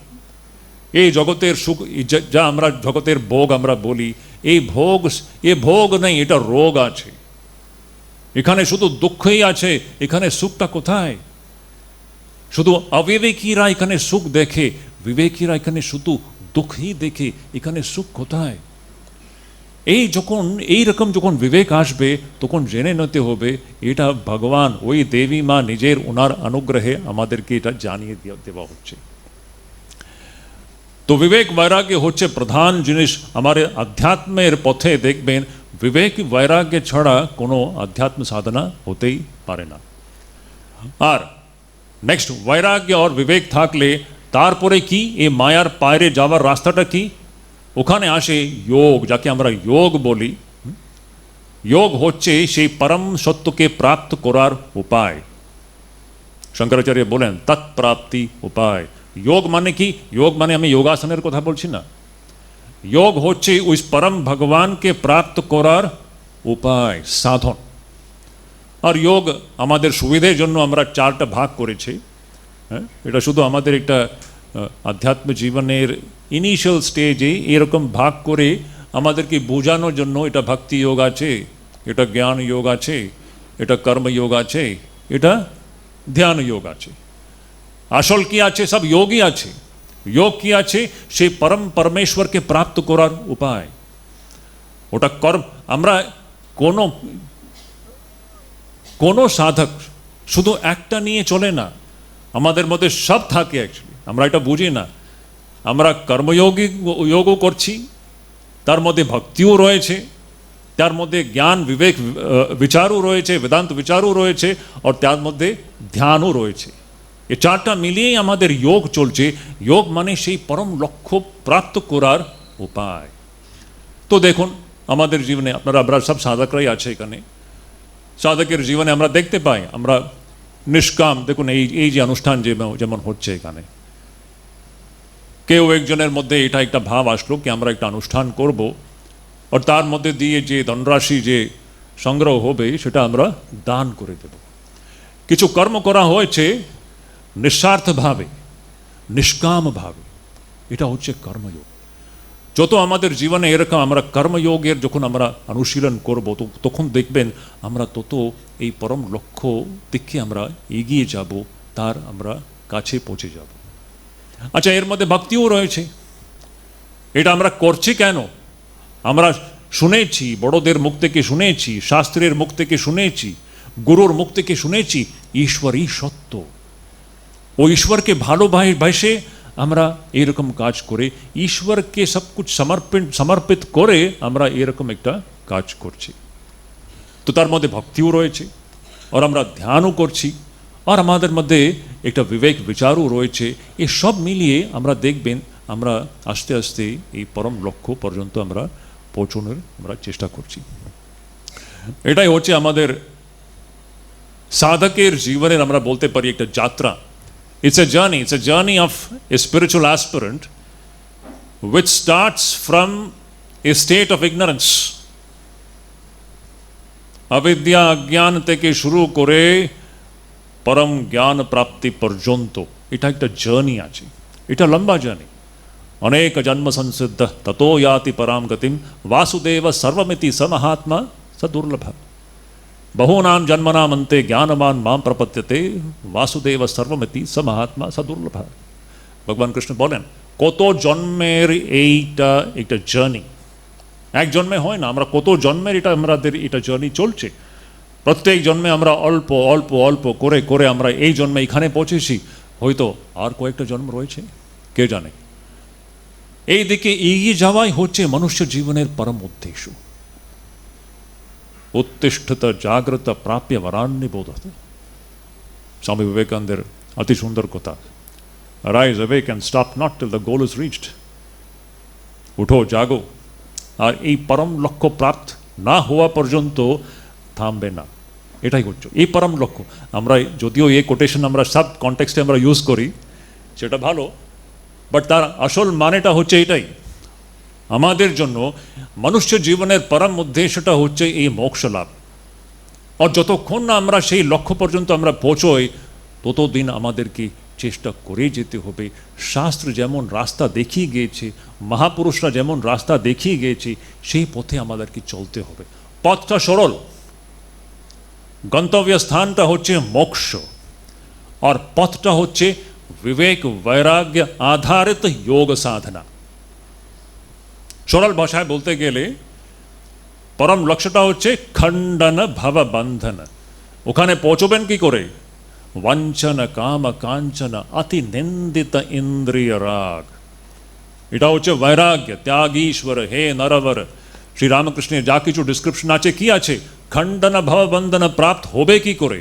এই জগতের সুখ, যা আমরা জগতের ভোগ আমরা বলি, এই ভোগ নেই, এটা রোগ আছে। এখানে শুধু দুঃখই আছে, এখানে সুখটা কোথায়? শুধু অবিবেকীরা এখানে সুখ দেখে, বিবেকীরা এখানে শুধু দুঃখই দেখে, এখানে সুখ কোথায়? এইরকম যখন বিবেক আসবে, তখন জেনে নিতে হবে এটা ভগবান, ওই দেবী মা নিজের ওনার অনুগ্রহে আমাদেরকে এটা জানিয়ে দেওয়া হচ্ছে। তো বিবেক বৈরাগ্য হচ্ছে প্রধান জিনিস আমার আধ্যাত্মের পথে। দেখবেন বিবেক বৈরাগ্য ছাড়া কোনো আধ্যাত্ম সাধনা হতেই পারে না। আর নেক্সট, বৈরাগ্য আর বিবেক থাকলে তারপরে কি, এই মায়ার পায়রে যাওয়ার রাস্তাটা কি? ওখানে আসে যোগ, যাকে আমরা যোগ বলি। যোগ হচ্ছে সেই পরম সত্যকে প্রাপ্ত করার উপায়। শঙ্করাচার্য বলেন তৎপ্রাপ্তি উপায়। যোগ মানে কি? যোগ মানে আমি যোগাসনের কথা বলছি না। যোগ হচ্ছে ওই পরম ভগবানকে প্রাপ্ত করার উপায়, সাধন। আর যোগ আমাদের সুবিধের জন্য আমরা 4টা ভাগ করেছি। এটা শুধু আমাদের একটা আধ্যাত্ম জীবনের ইনিশিয়াল স্টেজে এরকম ভাগ করে আমাদেরকে বোঝানোর জন্য, এটা ভক্তি যোগ আছে, এটা জ্ঞান যোগ আছে, এটা কর্মযোগ আছে, এটা ধ্যান যোগ আছে। আসল কি আছে? সব যোগই আছে। যোগ কি আছে? সেই পরম পরমেশ্বরকে প্রাপ্ত করার উপায়। ওটা কর্ম। আমরা কোনো সাধক শুধু একটা নিয়ে চলে না, আমাদের মধ্যে সব থাকে অ্যাকচুয়ালি, আমরা এটা বুঝি না। আমরা যোগও করছি, তার মধ্যে ভক্তিও রয়েছে, তার মধ্যে জ্ঞান বিবেক বিচারও রয়েছে, বেদান্ত বিচারও রয়েছে, আর তার মধ্যে ধ্যানও রয়েছে। এই 4টা মিলিয়েই আমাদের যোগ চলছে। যোগ মানে সেই পরম লক্ষ্য প্রাপ্ত করার উপায়। তো দেখুন আমাদের জীবনে আমরা সব সাধকরাই আছে এখানে। সাধকের জীবনে আমরা দেখতে পাই, আমরা নিষ্কাম, দেখুন এই যে অনুষ্ঠান যেমন হচ্ছে এখানে, কেউ একজনের মধ্যে এটা একটা ভাব আসলো কি আমরা একটা অনুষ্ঠান করব, আর তার মধ্যে দিয়ে যে ধনরাশি যে সংগ্রহ হবে সেটা আমরা দান করে দেব। কিছু কর্ম করা হয়েছে নিঃস্বার্থভাবে, নিষ্কামভাবে, এটা হচ্ছে কর্মযোগ। যত আমাদের জীবনে এরকম আমরা কর্মযোগের যখন আমরা অনুশীলন করব, তখন দেখবেন আমরা তত এই পরম লক্ষ্য দিকে আমরা এগিয়ে যাব, তার আমরা কাছে পৌঁছে যাব। আচ্ছা, এর মধ্যে ভক্তিও রয়েছে। এটা আমরা করছি কেন? আমরা শুনেছি, বড়দের মুখ থেকে শুনেছি, শাস্ত্রের মুখ থেকে শুনেছি, গুরুর মুখ থেকে শুনেছি, ঈশ্বরই সত্য। ও ঈশ্বরকে ভালোবাসে আমরা এরকম কাজ করে, ঈশ্বরকে সব কিছু সমর্পিত করে আমরা এরকম একটা কাজ করছি। তো তার মধ্যে ভক্তিও রয়েছে, আর আমরা ধ্যানও করছি, আর আমাদের মধ্যে একটা বিবেক বিচারও রয়েছে। এই সব মিলিয়ে আমরা দেখবেন আমরা আস্তে আস্তে এই পরম লক্ষ্য পর্যন্ত আমরা পৌঁছানোর আমরা চেষ্টা করছি। এটাই হচ্ছে আমাদের সাধকের জীবনের আমরা বলতে পারি একটা যাত্রা। It's a journey of a spiritual aspirant which starts from a state of ignorance. अविद्या अज्ञान থেকে শুরু করে পরম জ্ঞান প্রাপ্তি পর্যন্ত এটা একটা জার্নি আছে। এটা লম্বা জার্নি। অনেক জন্ম সংসিদ্ধ ততো याति পরাম গতিম वासुदेव सर्वमिति समहात्मा सदुर्लभ बहूनां जन्मनां अन्ते ज्ञानवान मां प्रपद्यते वासुदेव सर्वमिति समहात्मा सदुर्लभ। ভগবান কৃষ্ণ বলেন কত জন্মের এইটা একটা জার্নি, এক জন্মে হয় না, আমরা কত জন্মের এটা আমাদের এটা জার্নি চলছে। প্রত্যেক জন্মে আমরা অল্প অল্প অল্প করে করে আমরা এই জন্মে এখানে পৌঁছেছি, হয়তো আর কয়েকটা জন্ম রয়েছে, কে জানে। এই দিকে এগিয়ে যাওয়াই হচ্ছে মনুষ্য জীবনের পরম উদ্দেশ্য। উত্তিষ্ঠত জাগ্রত প্রাপ্য বরান্নি বোধত, স্বামী বিবেকানন্দের অতি সুন্দর কথা। Arise, awake and stop not till the goal is reached. উঠো, জাগো, আর এই পরম লক্ষ্য প্রাপ্ত না হওয়া পর্যন্ত থামবে না। এটাই হচ্ছে এই পরম লক্ষ্য। আমরা যদিও এই কোটেশন আমরা সব কনটেক্সটে আমরা ইউজ করি, সেটা ভালো, বাট তার আসল মানেটা হচ্ছে এটাই, আমাদের জন্য মনুষ্য জীবনের পরম উদ্দেশ্যটা হচ্ছে এই মোক্ষ লাভ। আর যতক্ষণ না আমরা সেই লক্ষ্য পর্যন্ত আমরা পৌঁছই, ততদিন আমাদেরকে চেষ্টা করে যেতে হবে। শাস্ত্র যেমন রাস্তা দেখিয়ে গিয়েছে, মহাপুরুষরা যেমন রাস্তা দেখিয়ে গিয়েছে, সেই পথে আমাদেরকে চলতে হবে। পথটা সরল, গন্তব্য স্থানটা হচ্ছে মোক্ষ, আর পথটা হচ্ছে विवेक वैराग्य आधारित योग साधना। সরল ভাষায় বলতে গেলে পরম লক্ষ্যটা হচ্ছে খণ্ডন ভব বন্ধন। ওখানে পৌঁছবেন কি করে? वंचन काम कांचन अति निंदित इंद्रिय राग। এটা হচ্ছে বৈরাগ্য, ত্যাগ ঈশ্বর হে নরবর। শ্রী রামকৃষ্ণের যা কিছু ডিসক্রিপশন আছে, কি আছে? খণ্ডন ভব বন্ধন প্রাপ্ত হবে কি করে?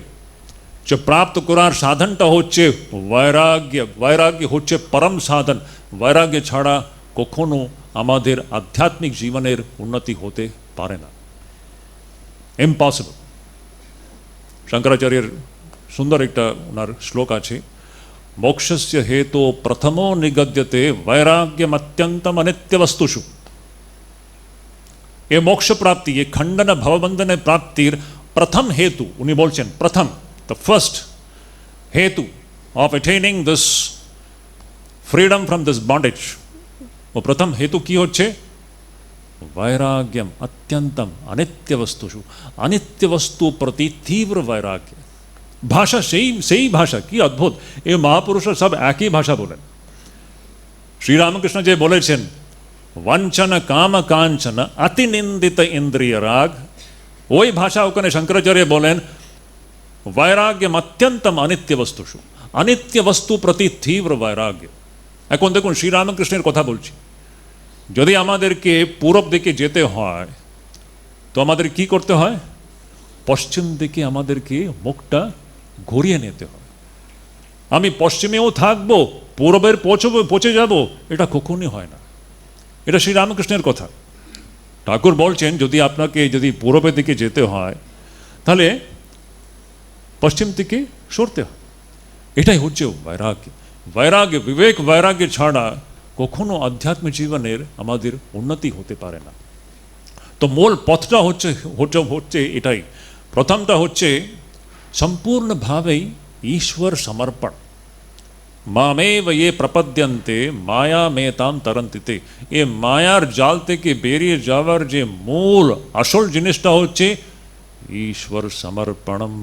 যে প্রাপ্ত করার সাধনটা হচ্ছে বৈরাগ্য। বৈরাগ্য হচ্ছে পরম সাধন। বৈরাগ্য ছাড়া কখনো আমাদের আধ্যাত্মিক জীবনের উন্নতি হতে পারে না, ইম্পসিবল। শঙ্করাচার্যের সুন্দর একটা ওনার শ্লোক আছে, মোক্ষস্য হেতু প্রথমো নিগদ্যতে বৈরাগ্যম অত্যন্তম অনিত্য বস্তুষু। এ মোক্ষ প্রাপ্তি, এ খণ্ডন ভববন্ধনের প্রাপ্তির প্রথম হেতু উনি বলছেন, প্রথম, the first hetu of attaining this freedom from this bondage, वो प्रथम हेतु की होच्छे वैराग्यम अत्यंतम अनित्य वस्तुषु। अनित्य वस्तु प्रति तीव्र वैराग्य। भाषा সেই ভাষা, কি অদ্ভুত! এই মহাপুরুষরা সব একই ভাষা বলেন। শ্রীরামকৃষ্ণ যে বলেছেন वंचन काम कांचन अति निंदित इंद्रिय राग, ওই ভাষা ওখানে শঙ্করাচার্য বলেন वैराग्यम अत्यंतम अनित्य वस्तुषु। अनित्य वस्तु प्रति तीव्र वैराग्य। এখন দেখুন শ্রীরামকৃষ্ণের কথা বলছি, যদি আমাদেরকে পূরব দিকে যেতে হয় তো আমাদের কি করতে হয়? পশ্চিম দিকে আমাদেরকে মুখটা ঘুরিয়ে নিতে হয়। আমি পশ্চিমেও থাকবো, পূরবের পৌঁছে যাব, এটা কখনই হয় না। এটা শ্রীরামকৃষ্ণের কথা। ঠাকুর বলছেন যদি আপনাকে যদি পূরবের দিকে যেতে হয় তাহলে পশ্চিম দিকে সরতে হয়। এটাই হচ্ছে বৈরাগ্য। বৈরাগ্য, বিবেক বৈরাগ্য ছাড়া কখনো আধ্যাত্মিক জীবনের আমাদের উন্নতি হতে পারে না। তো মূল পথটা হচ্ছে এটাই। প্রথমটা হচ্ছে সম্পূর্ণভাবেই ঈশ্বর সমর্পণ। মামেব ये প্রপদ্যন্তে মায়া মেতাম তরন্তিতে। এ মায়ার জাল থেকে বেরিয়ে যাওয়ার যে মূল আসল জিনিসটা হচ্ছে ঈশ্বর সমর্পণম।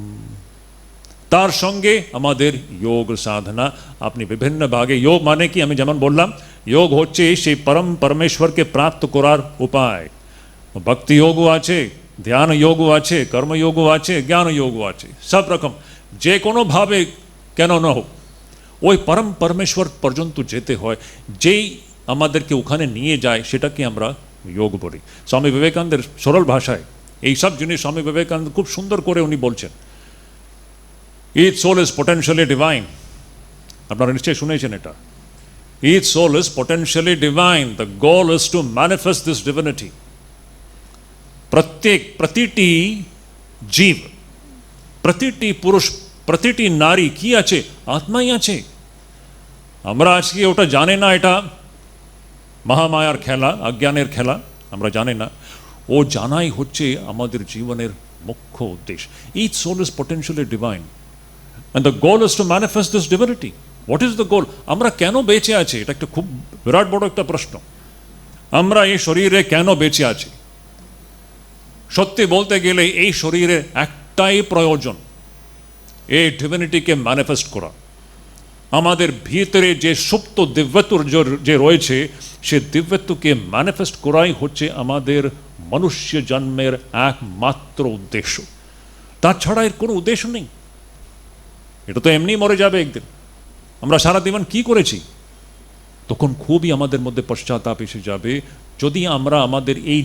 তার সঙ্গে আমাদের যোগ সাধনা। আপনি বিভিন্ন ভাগে যোগ মানে কি আমি যেমন বললাম, যোগ হচ্ছে সেই পরম পরমেশ্বরকে প্রাপ্ত করার উপায়। ভক্তি যোগও আছে, ধ্যান যোগও আছে, কর্মযোগও আছে, জ্ঞান যোগও আছে। সব রকম যে কোনোভাবে কেন না হোক, ওই পরম পরমেশ্বর পর্যন্ত যেতে হয়। যেই আমাদেরকে ওখানে নিয়ে যায় সেটাকে আমরা যোগ বলি। স্বামী বিবেকানন্দের সরল ভাষায় এই সব জিনিস স্বামী বিবেকানন্দ খুব সুন্দর করে উনি বলছেন। Each soul is potentially divine. আপনারা নিশ্চয়ই শুনেছেন এটা। Each soul is potentially divine. The goal is to manifest this divinity. প্রতিটি জীব, প্রতিটি পুরুষ, প্রতিটি নারী কি আছে? আত্মাই আছে। আমরা আজকে ওটা জানি না, এটা মহামায়ার খেলা, অজ্ঞানের খেলা, আমরা জানি না। ও জানাই হচ্ছে আমাদের জীবনের মুখ্য উদ্দেশ্য। Each soul is potentially divine. And the goal is to manifest this divinity. What is the goal? আমরা কেন বেঁচে আছি? এটা একটা খুব বিরাট বড় একটা প্রশ্ন। আমরা এই শরীরে কেন বেঁচে আছি? সত্যি বলতে গেলে এই শরীরে একটাই প্রয়োজন, এই ডিভিনিটিকে ম্যানিফেস্ট করা। আমাদের ভিতরে যে সুপ্ত দিব্যত্ব যে রয়েছে, সে দিব্যত্বকে ম্যানিফেস্ট করাই হচ্ছে আমাদের মনুষ্য জন্মের একমাত্র উদ্দেশ্য। তাছাড়া এর কোনো উদ্দেশ্য নেই। এটা তো এমনি মরে যাবে একদিন। আমরা সারা জীবন কি করেছি? তখন খুবই আমাদের মধ্যে পশ্চাতাপ এসে যাবে যদি আমরা আমাদের এই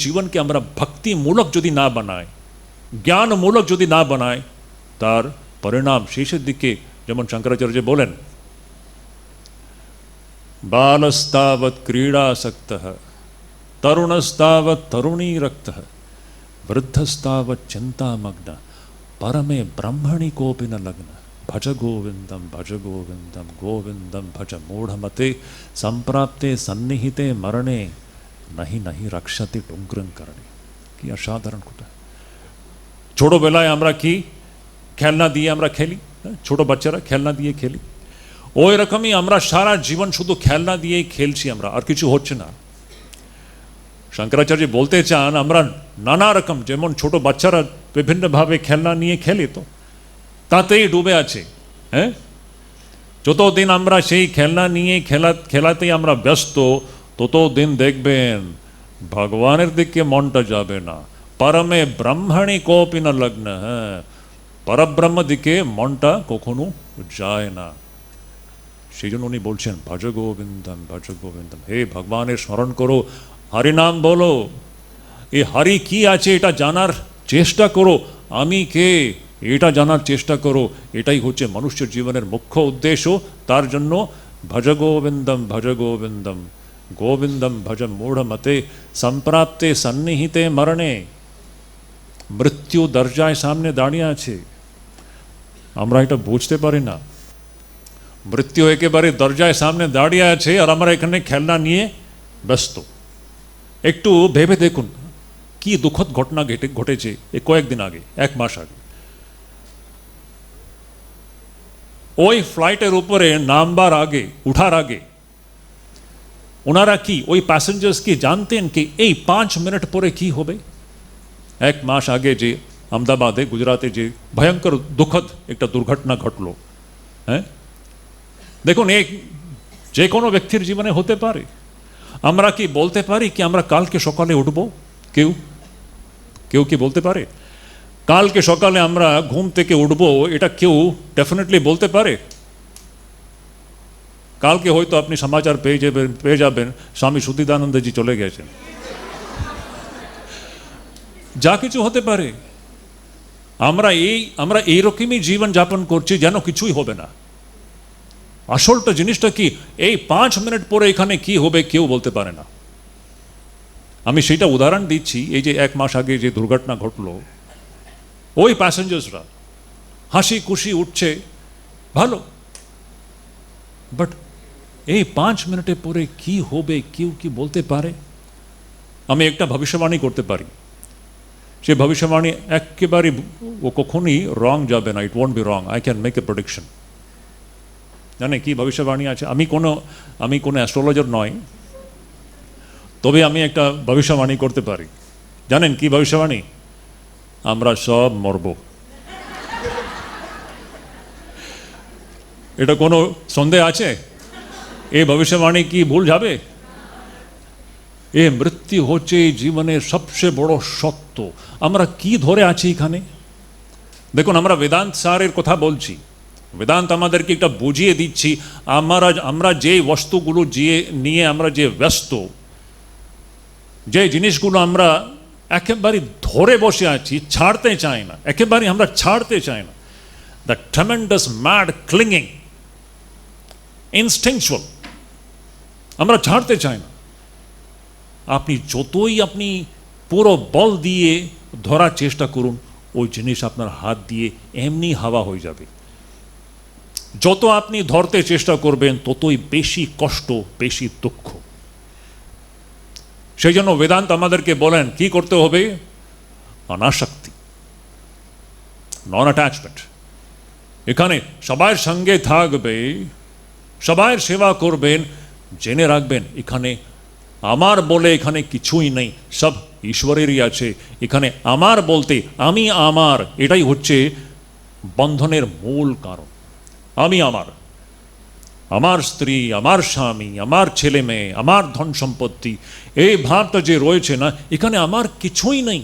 জীবনকে আমরা ভক্তিমূলক যদি না বানাই, জ্ঞানমূলক যদি না বানাই, তার পরিণাম শেষের দিকে যেমন শঙ্করাচার্য বলেন, বালস্তাবৎ ক্রীড়াসক্তঃ तरुणस्तावत् तरुणी रक्तः वृद्धस्तावत् चिंतामग्न परमे ब्रह्मणि कोऽपि न लग्न भज गोविंदम गोविंदम भज मूढ़मते संप्राप्ते सन्निहिते मरणे नहीं नहीं रक्षति डुंग्रं करणे। কি অসাধারণ কথা। ছোটবেলায় আমরা কি খেলনা দিয়ে আমরা খেলি, ছোট বাচ্চারা খেলনা দিয়ে খেলি, ওই রকমই আমরা সারা জীবন শুধু খেলনা দিয়েই খেলছি, আমরা আর কিছু হচ্ছে না। শঙ্করাচার্য বলতে চান আমরা নানা রকম, যেমন ছোট বাচ্চারা বিভিন্নভাবে খেলনা নিয়ে খেলে, তো তাতেই ডুবে আছে। হ্যাঁ, যতদিন আমরা সেই খেলনা নিয়ে খেলাতেই আমরা ব্যস্ত, ততদিন দেখবেন ভগবানের দিকে মনটা যাবে না। পরমে ব্রহ্মণি কোপি না লগ্ন, হ্যাঁ, পরব্রহ্ম দিকে মনটা কখনো যায় না। সেই জন্য উনি বলছেন ভজ গোবিন্দম ভজ গোবিন্দম, হে ভগবানের স্মরণ করো, হরিনাম বলো, এই হরি কি আছে এটা জানার চেষ্টা করো, আমি কে এটা জানার চেষ্টা করো। এটাই হচ্ছে মানুষের জীবনের মুখ্য উদ্দেশ্য। তার জন্য ভজ গোবিন্দম গোবিন্দম ভজ মূঢ়মতে সম্প্রাপ্তে সন্নিহিতে মরণে। মৃত্যু দরজায় সামনে দাঁড়িয়ে আছে, আমরা এটা বুঝতে পারি না। মৃত্যু একেবারে দরজায় সামনে দাঁড়িয়ে আছে আর আমরা এখানে খেলনা নিয়ে ব্যস্ত। একটু ভেবে দেখুন কি দুঃখদ ঘটনা ঘটেছে এই কয়েকদিন আগে, এক মাস আগে। ওই ফ্লাইটের উপরে নামবার আগে, উঠার আগে ওনারা কি ওই প্যাসেঞ্জার্স কি জানতেন কি এই 5 মিনিট পরে কি হবে? এক মাস আগে যে আহমেদাবাদে, গুজরাতে যে ভয়ঙ্কর দুঃখদ একটা দুর্ঘটনা ঘটলো, হ্যাঁ, দেখুন এই যে কোনো ব্যক্তির জীবনে হতে পারে। আমরা কি বলতে পারি কি আমরা কালকে সকালে উঠবো? কেউ কেউ কি বলতে পারে কালকে সকালে আমরা ঘুম থেকে উঠবো? এটা কেউ ডেফিনেটলি বলতে পারে? কালকে হয়তো আপনি সমাচার পেয়ে যাবেন স্বামী সুধীদানন্দজি চলে গেছেন, যা কিছু হতে পারে। আমরা এইরকমই জীবন যাপন করছি যেন কিছুই হবে না। আসলটা জিনিসটা কি, এই 5 মিনিট পরে এখানে কি হবে কেউ বলতে পারে না। আমি সেটা উদাহরণ দিচ্ছি, এই যে এক মাস আগে যে দুর্ঘটনা ঘটলো, ওই প্যাসেঞ্জার্সরা হাসি খুশি উঠছে, ভালো, বাট এই 5 মিনিটের পরে কি হবে কেউ কি বলতে পারে? আমি একটা ভবিষ্যবাণী করতে পারি, সে ভবিষ্যবাণী একেবারে ও কখনই রং যাবে না, ইট won't be wrong, I can make a prediction. জানে কি ভবিষ্যবাণী আছে? আমি কোনো অ্যাস্ট্রোলজার নয়, তবে আমি একটা ভবিষ্যবাণী করতে পারি। জানেন কি ভবিষ্যবাণী? আমরা সব মরব। এটা কোনো সন্দেহ আছে? এই ভবিষ্যবাণী কি ভুল যাবে? এ মৃত্যু হচ্ছে জীবনের সবচেয়ে বড় সত্য। আমরা কি ধরে আছি এখানে? দেখুন, আমরা বেদান্ত সারের কথা বলছি, বেদান্ত আমাদেরকে একটা বুঝিয়ে দিচ্ছি আমরা যে বস্তুগুলো নিয়ে আমরা যে ব্যস্ত, যে জিনিসগুলো আমরা একেবারে ধরে বসে আছি, ছাড়তে চাই না, একেবারে আমরা ছাড়তে চাই না, দ্য ট্রেমেন্ডাস ম্যাড ক্লিঙ্গিং, ইনস্টিংচুয়াল, আমরা ছাড়তে চাই না। আপনি যতই পুরো বল দিয়ে ধরার চেষ্টা করুন, ওই জিনিস আপনার হাত দিয়ে এমনি হাওয়া হয়ে যাবে। যত আপনি ধরতে চেষ্টা করবেন ততই বেশি কষ্ট, বেশি দুঃখ। সেই জন্য বেদান্ত আমাদেরকে বলেন কি করতে হবে? অনাসক্তি, নন অ্যাটাচমেন্ট। এখানে সবার সঙ্গে থাকবে, সবার সেবা করবেন, জেনে রাখবেন এখানে আমার বলে এখানে কিছুই নেই, সব ঈশ্বরেরই আছে। এখানে আমার বলতে আমি আমার, এটাই হচ্ছে বন্ধনের মূল কারণ। আমি আমার স্ত্রী, আমার স্বামী, আমার ছেলে মেয়ে, আমার ধন সম্পত্তি, এই ভাবটা যে রয়েছে না, এখানে আমার কিছুই নেই,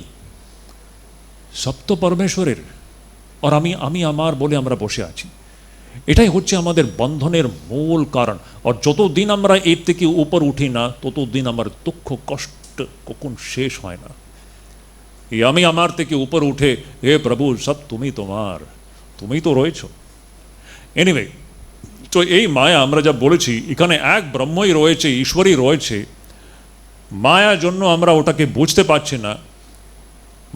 সব তো পরমেশ্বরের। আর আমি আমার বলে আমরা বসে আছি, এটাই হচ্ছে আমাদের বন্ধনের মূল কারণ। আর যতদিন আমরা এর থেকে উপর উঠি না, ততদিন আমার দুঃখ কষ্ট কখন শেষ হয় না। এই আমি আমার থেকে উপর উঠে, হে প্রভু সব তুমি, তুমি তো রয়েছ। এনিওয়ে, তো এই মায়া আমরা যা বলেছি, এখানে এক ব্রহ্মই রয়েছে, ঈশ্বরই রয়েছে, মায়ার জন্য আমরা ওটাকে বুঝতে পারছি না,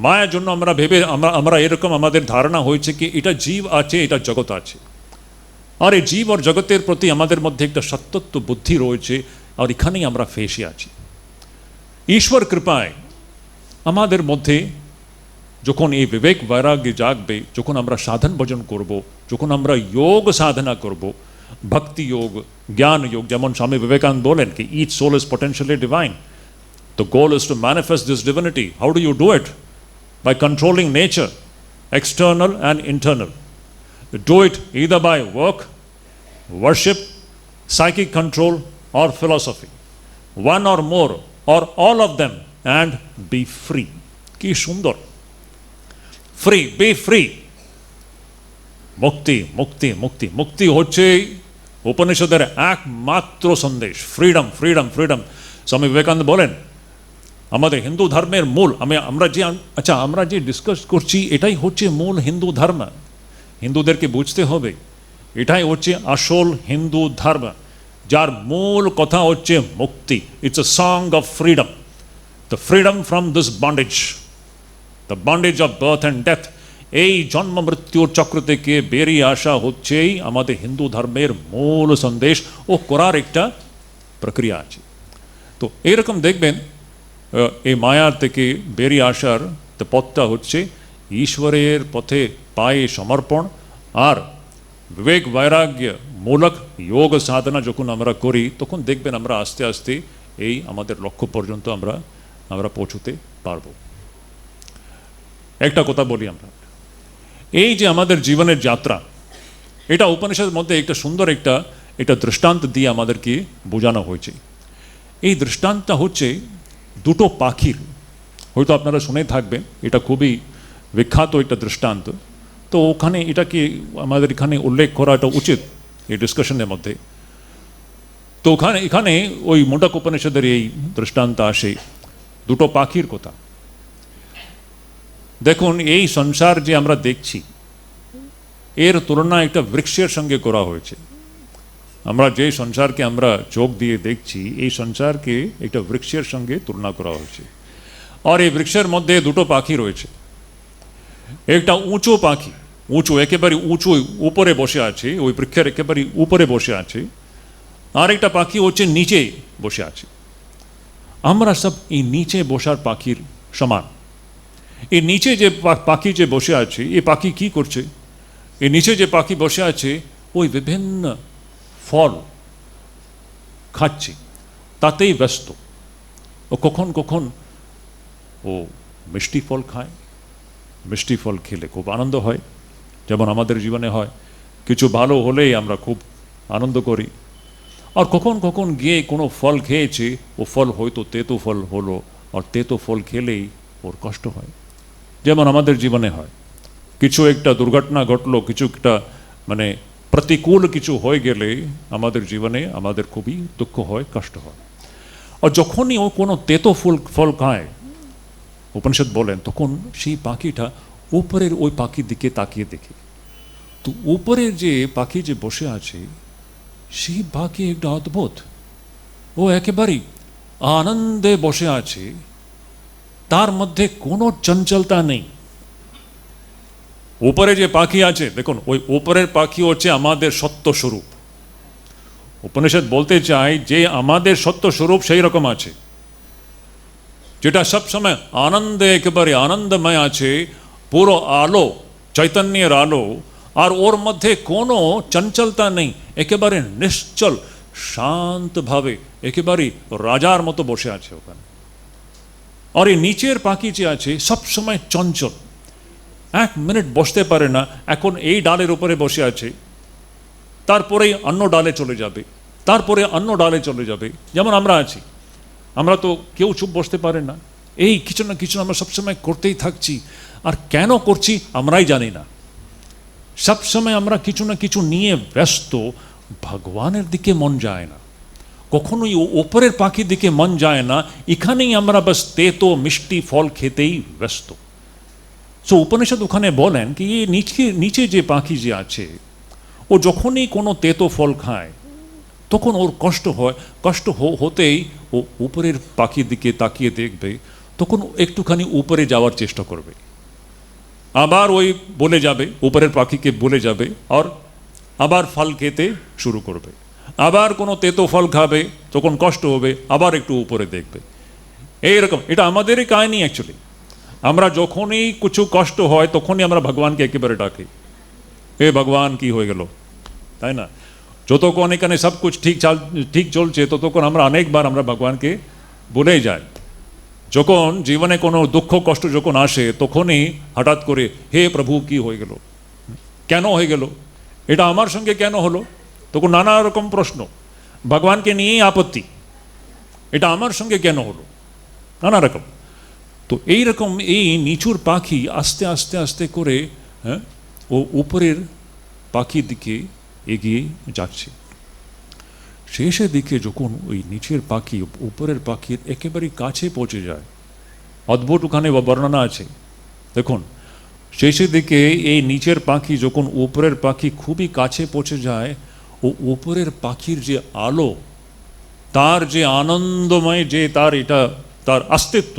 মায়ার জন্য আমরা ভেবে আমরা এরকম আমাদের ধারণা হয়েছে কি এটা জীব আছে, এটা জগৎ আছে। আর এই জীব আর জগতের প্রতি আমাদের মধ্যে একটা সত্যত্ব বুদ্ধি রয়েছে, আর এখানেই আমরা ফেসে আছি। ঈশ্বর কৃপায় আমাদের মধ্যে যখন এই বিবেক বৈরাগ্য জাগবে, যখন আমরা সাধন ভজন করব, যখন আমরা যোগ সাধনা করব, ভক্তি যোগ, জ্ঞান যোগ, যেমন স্বামী বিবেকানন্দ বলেন কি each soul is potentially divine, the goal is to manifest this divinity. How do you do it? By controlling nature, external and internal. Do it either by work, worship, psychic control, or philosophy. One or more, or all of them, and be free. কি সুন্দর! Free, be free. মুক্তি, মুক্তি, মুক্তি, মুক্তি হচ্ছে উপনিষদের একমাত্র সন্দেশ। Freedom, freedom, freedom. স্বামী বিবেকানন্দ বলেন আমাদের হিন্দু ধর্মের মূল, আমরা যে ডিসকাস করছি এটাই হচ্ছে মূল হিন্দু ধর্ম। হিন্দুদেরকে বুঝতে হবে এটাই হচ্ছে আসল হিন্দু ধর্ম, যার মূল কথা হচ্ছে মুক্তি। It's a song of freedom, the freedom from this bondage, the bondage of birth and death. এই জন্ম মৃত্যুর চক্র থেকে বেরিয়ে আসা হচ্ছেই আমাদের হিন্দু ধর্মের মূল সন্দেশ ও করার একটা প্রক্রিয়া আছে। তো এইরকম দেখবেন এই মায়ার থেকে বেরিয়ে আসার পথটা হচ্ছে ঈশ্বরের পথে পায়ে সমর্পণ আর বিবেক বৈরাগ্য মূলক যোগ সাধনা যখন আমরা করি, তখন দেখবেন আমরা আস্তে আস্তে এই আমাদের লক্ষ্য পর্যন্ত আমরা পৌঁছতে পারব। একটা কথা বলি, আমরা এই যে আমাদের জীবনের যাত্রা, এটা উপনিষদের মধ্যে একটা সুন্দর একটা দৃষ্টান্ত দিয়ে আমাদেরকে বোঝানো হয়েছে। এই দৃষ্টান্তটা হচ্ছে দুটো পাখির, হয়তো আপনারা শুনে থাকবেন, এটা খুবই বিখ্যাত একটা দৃষ্টান্ত। তো ওখানে এটাকে আমাদের এখানে উল্লেখ করাটা উচিত এই ডিসকাশনের মধ্যে। তো এখানে ওই মুন্ডক উপনিষদের এই দৃষ্টান্ত আসে দুটো পাখির কথা। দেখুন, এই সংসার যে আমরা দেখছি এর তুলনা একটা বৃক্ষের সঙ্গে করা হয়েছে। আমরা যে সংসারকে আমরা চোখ দিয়ে দেখছি, এই সংসারকে একটা বৃক্ষের সঙ্গে তুলনা করা হয়েছে। আর এই বৃক্ষের মধ্যে দুটো পাখি রয়েছে। একটা উঁচু পাখি, উঁচু, একেবারে উঁচু উপরে বসে আছে, ওই বৃক্ষের একেবারে উপরে বসে আছে। আর একটা পাখি হচ্ছে নিচে বসে আছে। আমরা সব এই নিচে বসার পাখির সমান। এই নিচে যে পাখি যে বসে আছে, এই পাখি কি করছে? এই নিচে যে পাখি বসে আছে ওই বিভিন্ন ফল খাচ্ছে, তাতেই ব্যস্ত। ও কখন কখন ও মিষ্টি ফল খায়। মিষ্টি ফল খেলে খুব আনন্দ হয়, যেমন আমাদের জীবনে হয়। কিছু ভালো হলেই আমরা খুব আনন্দ করি। আর কখন কখন গিয়ে কোনো ফল খেয়েছে, ও ফল হয়তো তেতো ফল হলো, আর তেতো ফল খেলেই ওর কষ্ট হয়, যেমন আমাদের জীবনে হয়। কিছু একটা দুর্ঘটনা ঘটলো, কিছু একটা প্রতিকূল কিছু হয়ে গেলে আমাদের জীবনে আমাদের খুবই দুঃখ হয়, কষ্ট হয়। আর যখনই ও কোনো তেতো ফল খায়, উপনিষদ বলেন, তখন সেই পাখিটা উপরের ওই পাখির দিকে তাকিয়ে দেখে। তো উপরের যে পাখি যে বসে আছে, সেই পাখি একটা অদ্ভুত, ও একেবারেই আনন্দে বসে আছে, তার মধ্যে কোনো চঞ্চলতা নেই। উপরে যে পাখি আছে, দেখুন, ওই উপরের পাখি হচ্ছে আমাদের সত্য স্বরূপ। উপনিষদ বলতে চাই যে আমাদের সত্য স্বরূপ সেই রকম আছে, যেটা সবসময় আনন্দে একেবারে আনন্দময় আছে, পুরো আলো, চৈতন্যের আলো, আর ওর মধ্যে কোনো চঞ্চলতা নেই, একেবারে নিশ্চল শান্তভাবে একেবারে রাজার মতো বসে আছে ওখানে। আর এই নিচের পাখি যে আছে সবসময় চঞ্চল, এক মিনিট বসতে পারে না। এখন এই ডালের উপরে বসে আছে, তারপরেই অন্য ডালে চলে যাবে, তারপরে অন্য ডালে চলে যাবে। যেমন আমরা আছি, আমরা তো কেউ চুপ বসতে পারে না, এই কিছু না কিছু আমরা সবসময় করতেই থাকছি। আর কেন করছি আমরাই জানি না। সবসময় আমরা কিছু না কিছু নিয়ে ব্যস্ত, ভগবানের দিকে মন যায় না, কখনোই ওপরের পাখির দিকে মন যায় না। এখানেই আমরা বাস তেতো মিষ্টি ফল খেতেই ব্যস্ত। সো উপনিষদ ওখানে বলেন কি নিচে যে পাখি যে আছে, ও যখনই কোনো তেতো ফল খায়, তখন ওর কষ্ট হয়, হতেই ও উপরের পাখির দিকে তাকিয়ে দেখবে, তখন একটুখানি উপরে যাওয়ার চেষ্টা করবে, আবার ওই বলে যাবে, উপরের পাখিকে বলে যাবে, আর আবার ফল খেতে শুরু করবে, আবার কোনো তেতো ফল খাবে, তখন কষ্ট হবে, আবার একটু উপরে দেখবে। এইরকম এটা আমাদেরই কাহিনী অ্যাকচুয়ালি। আমরা যখনই কিছু কষ্ট হয় তখনই আমরা ভগবানকে একেবারে ডাকি, এ ভগবান কি হয়ে গেল, তাই না? যতক্ষণ এখানে সব কুছ ঠিক চলছে ততক্ষণ আমরা অনেকবার আমরা ভগবানকে বলেই যাই। যখন জীবনে কোনো দুঃখ কষ্ট যখন আসে তখনই হঠাৎ করে হে প্রভু কি হয়ে গেল, কেন হয়ে গেল, এটা আমার সঙ্গে কেন হলো, তখন নানা রকম প্রশ্ন, ভগবানকে নিয়েই আপত্তি, এটা আমার সঙ্গে কেন হলো, নানা রকম। তো এইরকম এই নিচুর পাখি আস্তে আস্তে আস্তে করে ও উপরের পাখির দিকে এগিয়ে যাচ্ছে। শেষের দিকে যখন ওই নিচের পাখি উপরের পাখির একেবারে কাছে পৌঁছে যায়, অদ্ভুত ওখানে বর্ণনা আছে। দেখুন, শেষের দিকে এই নিচের পাখি যখন উপরের পাখি খুবই কাছে পৌঁছে যায়, ও উপরের পাখির যে আলো, তার যে আনন্দময় যে তার অস্তিত্ব,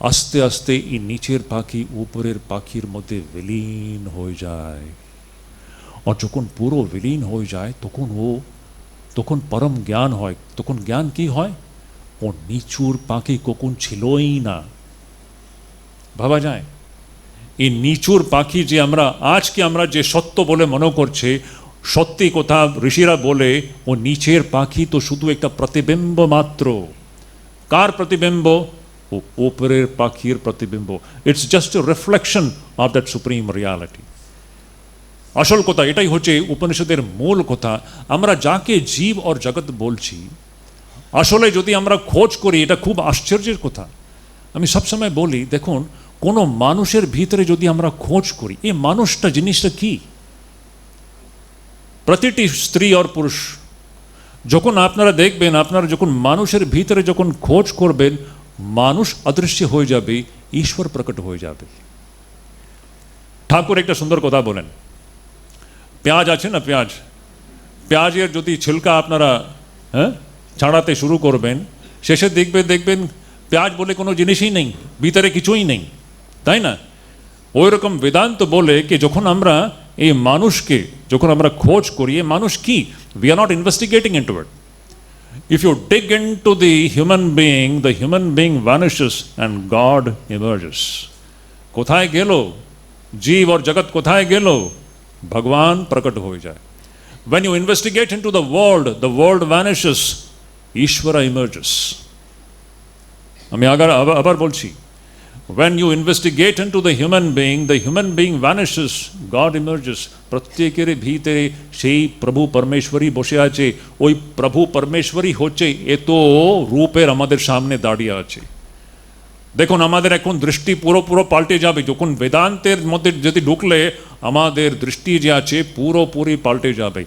আস্তে আস্তে এই নিচের পাখি উপরের পাখির মধ্যে বিলীন হয়ে যায়। আর যখন পুরো বিলীন হয়ে যায় তখন পরম জ্ঞান হয়। তখন জ্ঞান কি হয়, ও নিচুর পাখি কখন ছিলই না। ভাবা যায়, এই নিচুর পাখি যে আজকে আমরা যে সত্য বলে মনে করছে, সত্যি কথা ঋষিরা বলে ও নিচের পাখি তো শুধু একটা প্রতিবিম্ব মাত্র। কার প্রতিবিম্ব? ও উপরের পাখির প্রতিবিম্ব। It's just a reflection of that supreme reality. আসল কথা এটাই হচ্ছে উপনিষদের মূল কথা। আমরা যাকে জীব আর জগৎ বলছি, আসলে যদি আমরা খোঁজ করি, এটা খুব আশ্চর্যের কথা। আমি সবসময় বলি, দেখুন, কোনো মানুষের ভিতরে যদি আমরা খোঁজ করি, এই মানুষটা জিনিসটা কি, প্রতিটি স্ত্রী আর পুরুষ, যখন আপনারা দেখবেন, আপনারা যখন মানুষের ভিতরে যখন খোঁজ করবেন, মানুষ অদৃশ্য হয়ে যাবে, ঈশ্বর প্রকট হয়ে যাবে। ঠাকুর একটা সুন্দর কথা বলেন, পেঁয়াজ আছে না, পেঁয়াজের যদি ছিলকা আপনারা ছাড়াতে শুরু করবেন, শেষে দেখবেন পেঁয়াজ বলে কোনো জিনিসই নেই, ভিতরে কিছুই নেই, তাই না? ওই রকম বেদান্ত বলে কি যখন আমরা এই মানুষকে যখন আমরা খোঁজ করি, এই মানুষ কি, we are not investigating into it. If you dig into the human being vanishes and God emerges. কোথায় গেল জীব আর জগৎ, কোথায় গেল, ভগবান প্রকট হয়ে যায়। When you investigate into the world vanishes, Ishvara emerges. আমি আবার বলছি, when you investigate into the human being vanishes, God emerges. প্রত্যেকের ভিতরে সেই প্রভু পরমেশ্বরী বসে আছে। ওই প্রভু পরমেশ্বরী হচ্ছে এত রূপের আমাদের সামনে দাঁড়িয়ে আছে। দেখুন, আমাদের এখন দৃষ্টি পুরো পাল্টে যাবে। যখন বেদান্তের মধ্যে যদি ঢুকলে আমাদের দৃষ্টি যে আছে পুরোপুরি পাল্টে যাবে,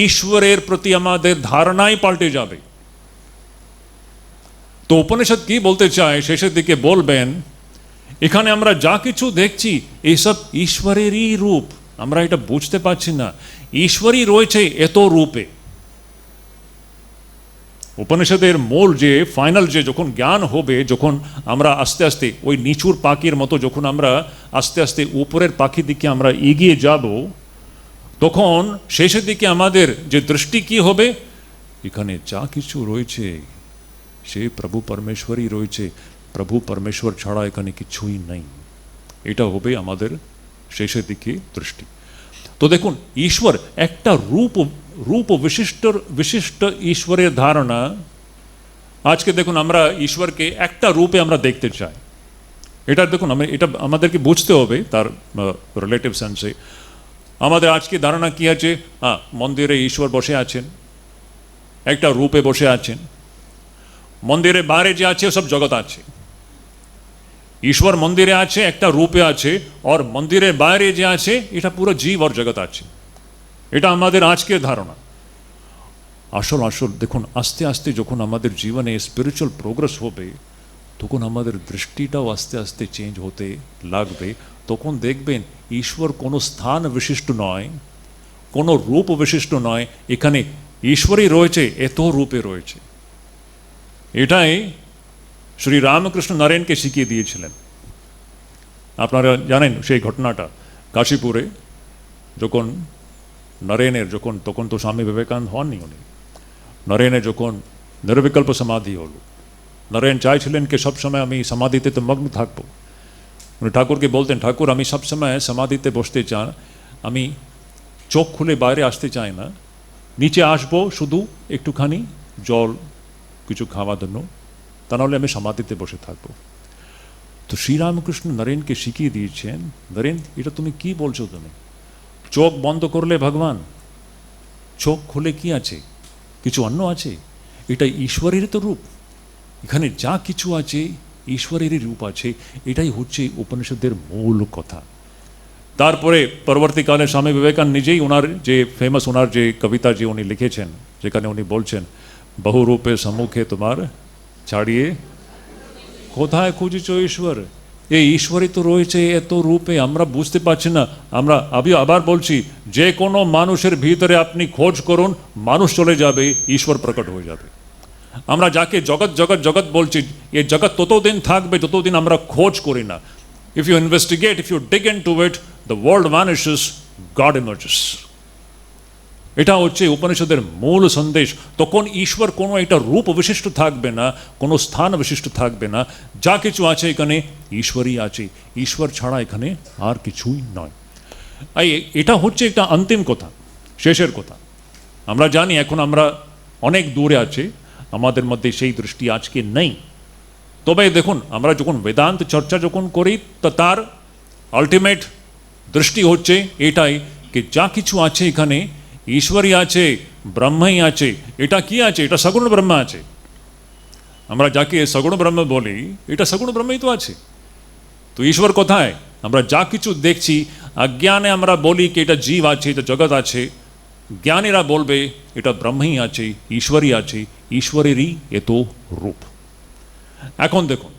ঈশ্বরের প্রতি আমাদের ধারণাই পাল্টে যাবে। তো উপনিষদ কি বলতে চায়, শেষের দিকে বলবেন, এখানে আমরা যা কিছু দেখছি এইসব ঈশ্বরেরই রূপ, আমরা এটা বুঝতে পারছি না, ঈশ্বরই রয়েছে এত রূপে। উপনিষদের মূল যে ফাইনাল যে যখন জ্ঞান হবে, যখন আমরা আস্তে আস্তে ওই নিচুর পাখির মতো যখন আমরা আস্তে আস্তে উপরের পাখির দিকে আমরা এগিয়ে যাব, তখন শেষের দিকে আমাদের যে দৃষ্টি কি হবে, এখানে যা কিছু রয়েছে সে প্রভু পরমেশ্বরই রয়েছে, প্রভু পরমেশ্বর ছাড়া এখানে কিছুই নেই। এটা হবে আমাদের শেষের দিকে দৃষ্টি। তো দেখুন, ঈশ্বর একটা রূপ বিশিষ্ট ঈশ্বরের ধারণা। আজকে দেখুন, আমরা ঈশ্বরকে একটা রূপে আমরা দেখতে চাই। এটা দেখুন, এটা আমাদেরকে বুঝতে হবে তার রিলেটিভ সেন্সে। আমাদের আজকে ধারণা কি আছে, মন্দিরে ঈশ্বর বসে আছেন, একটা রূপে বসে আছেন। মন্দিরের বাইরে যে আছে সব জগৎ আছে। ঈশ্বর মন্দিরে আছে, একটা রূপে আছে, আর মন্দিরের বাইরে যে আছে এটা পুরো জীব আর জগৎ আছে। এটা আমাদের আজকের ধারণা। আসল দেখুন, আস্তে আস্তে যখন আমাদের জীবনে স্পিরিচুয়াল প্রোগ্রেস হবে, তখন আমাদের দৃষ্টিটাও আস্তে আস্তে চেঞ্জ হতে লাগবে। তখন দেখবেন ঈশ্বর কোনো স্থান বিশিষ্ট নয়, কোনো রূপ বিশিষ্ট নয়, এখানে ঈশ্বরই রয়েছে, এত রূপে রয়েছে। এটাই শ্রী রামকৃষ্ণ নরেনকে শিখিয়ে দিয়েছিলেন। আপনারা জানেন সেই ঘটনাটা, কাশীপুরে যখন নরেনের তখন তো স্বামী বিবেকানন্দ হননি উনি, নরেনের যখন নির্বিকল্প সমাধি হলো, নরেন চাইছিলেন কি সবসময় আমি সমাধিতে তো মগ্ন থাকবো। উনি ঠাকুরকে বলতেন, ঠাকুর আমি সবসময় সমাধিতে বসতে চাই, আমি চোখ খুলে বাইরে আসতে চাই না, নিচে আসবো শুধু একটুখানি জল কিছু খাওয়ার জন্য, তা নাহলে আমি সমাধিতে বসে থাকবো। তো শ্রীরামকৃষ্ণ নরেনকে শিখিয়ে দিয়েছেন, নরেন এটা তুমি কি বলছো, তুমি চোখ বন্ধ করলে ভগবান, চোখ খুলে কি আছে, কিছু অন্য আছে, এটা ঈশ্বরের তো রূপ, এখানে যা কিছু আছে ঈশ্বরেরই রূপ আছে। এটাই হচ্ছে উপনিষদের মূল কথা। তারপরে পরবর্তীকালে স্বামী বিবেকানন্দ নিজেই ওনার যে ফেমাস ওনার যে কবিতা যে উনি লিখেছেন, যেখানে উনি বলছেন বহুরূপে সম্মুখে তোমার ছাড়িয়ে কোথায় খুঁজেছ ঈশ্বর। এই ঈশ্বরই তো রয়েছে এত রূপে, আমরা বুঝতে পারছি না। আমরা আবার বলছি, যে কোনো মানুষের ভিতরে আপনি খোঁজ করুন, মানুষ চলে যাবে, ঈশ্বর প্রকট হয়ে যাবে। আমরা যাকে জগৎ জগৎ জগৎ বলছি, এই জগৎ ততদিন থাকবে যতদিন আমরা খোঁজ করি না। If you investigate, if you dig into it, the world vanishes, God emerges. এটা হচ্ছে উপনিষদের মূল সন্দেশ। তখন ঈশ্বর কোনো একটা রূপ বিশিষ্ট থাকবে না, কোনো স্থান বিশিষ্ট থাকবে না, যা কিছু আছে এখানে ঈশ্বরই আছে, ঈশ্বর ছাড়া এখানে আর কিছুই নয়। এটা হচ্ছে একটা অন্তিম কথা, শেষের কথা। আমরা জানি এখন আমরা অনেক দূরে আছি, আমাদের মধ্যে সেই দৃষ্টি আজকে নেই। তবে দেখুন, আমরা যখন বেদান্ত চর্চা যখন করি, তো তার আলটিমেট দৃষ্টি হচ্ছে এটাই যে যা কিছু আছে এখানে ঈশ্বরই আছে, ব্রহ্মই আছে। এটা কি আছে? এটা সগুণ ব্রহ্ম আছে। আমরা যাকে সগুণ ব্রহ্ম বলি, এটা সগুণ ব্রহ্মই তো আছে। তো ঈশ্বর কোথায়? আমরা যা কিছু দেখছি, অজ্ঞানে আমরা বলি কি এটা জীব আছে, এটা জগৎ আছে, জ্ঞানীরা বলবে এটা ব্রহ্মই আছে, ঈশ্বরই আছে, ঈশ্বরেরই এত রূপ। এখন দেখুন,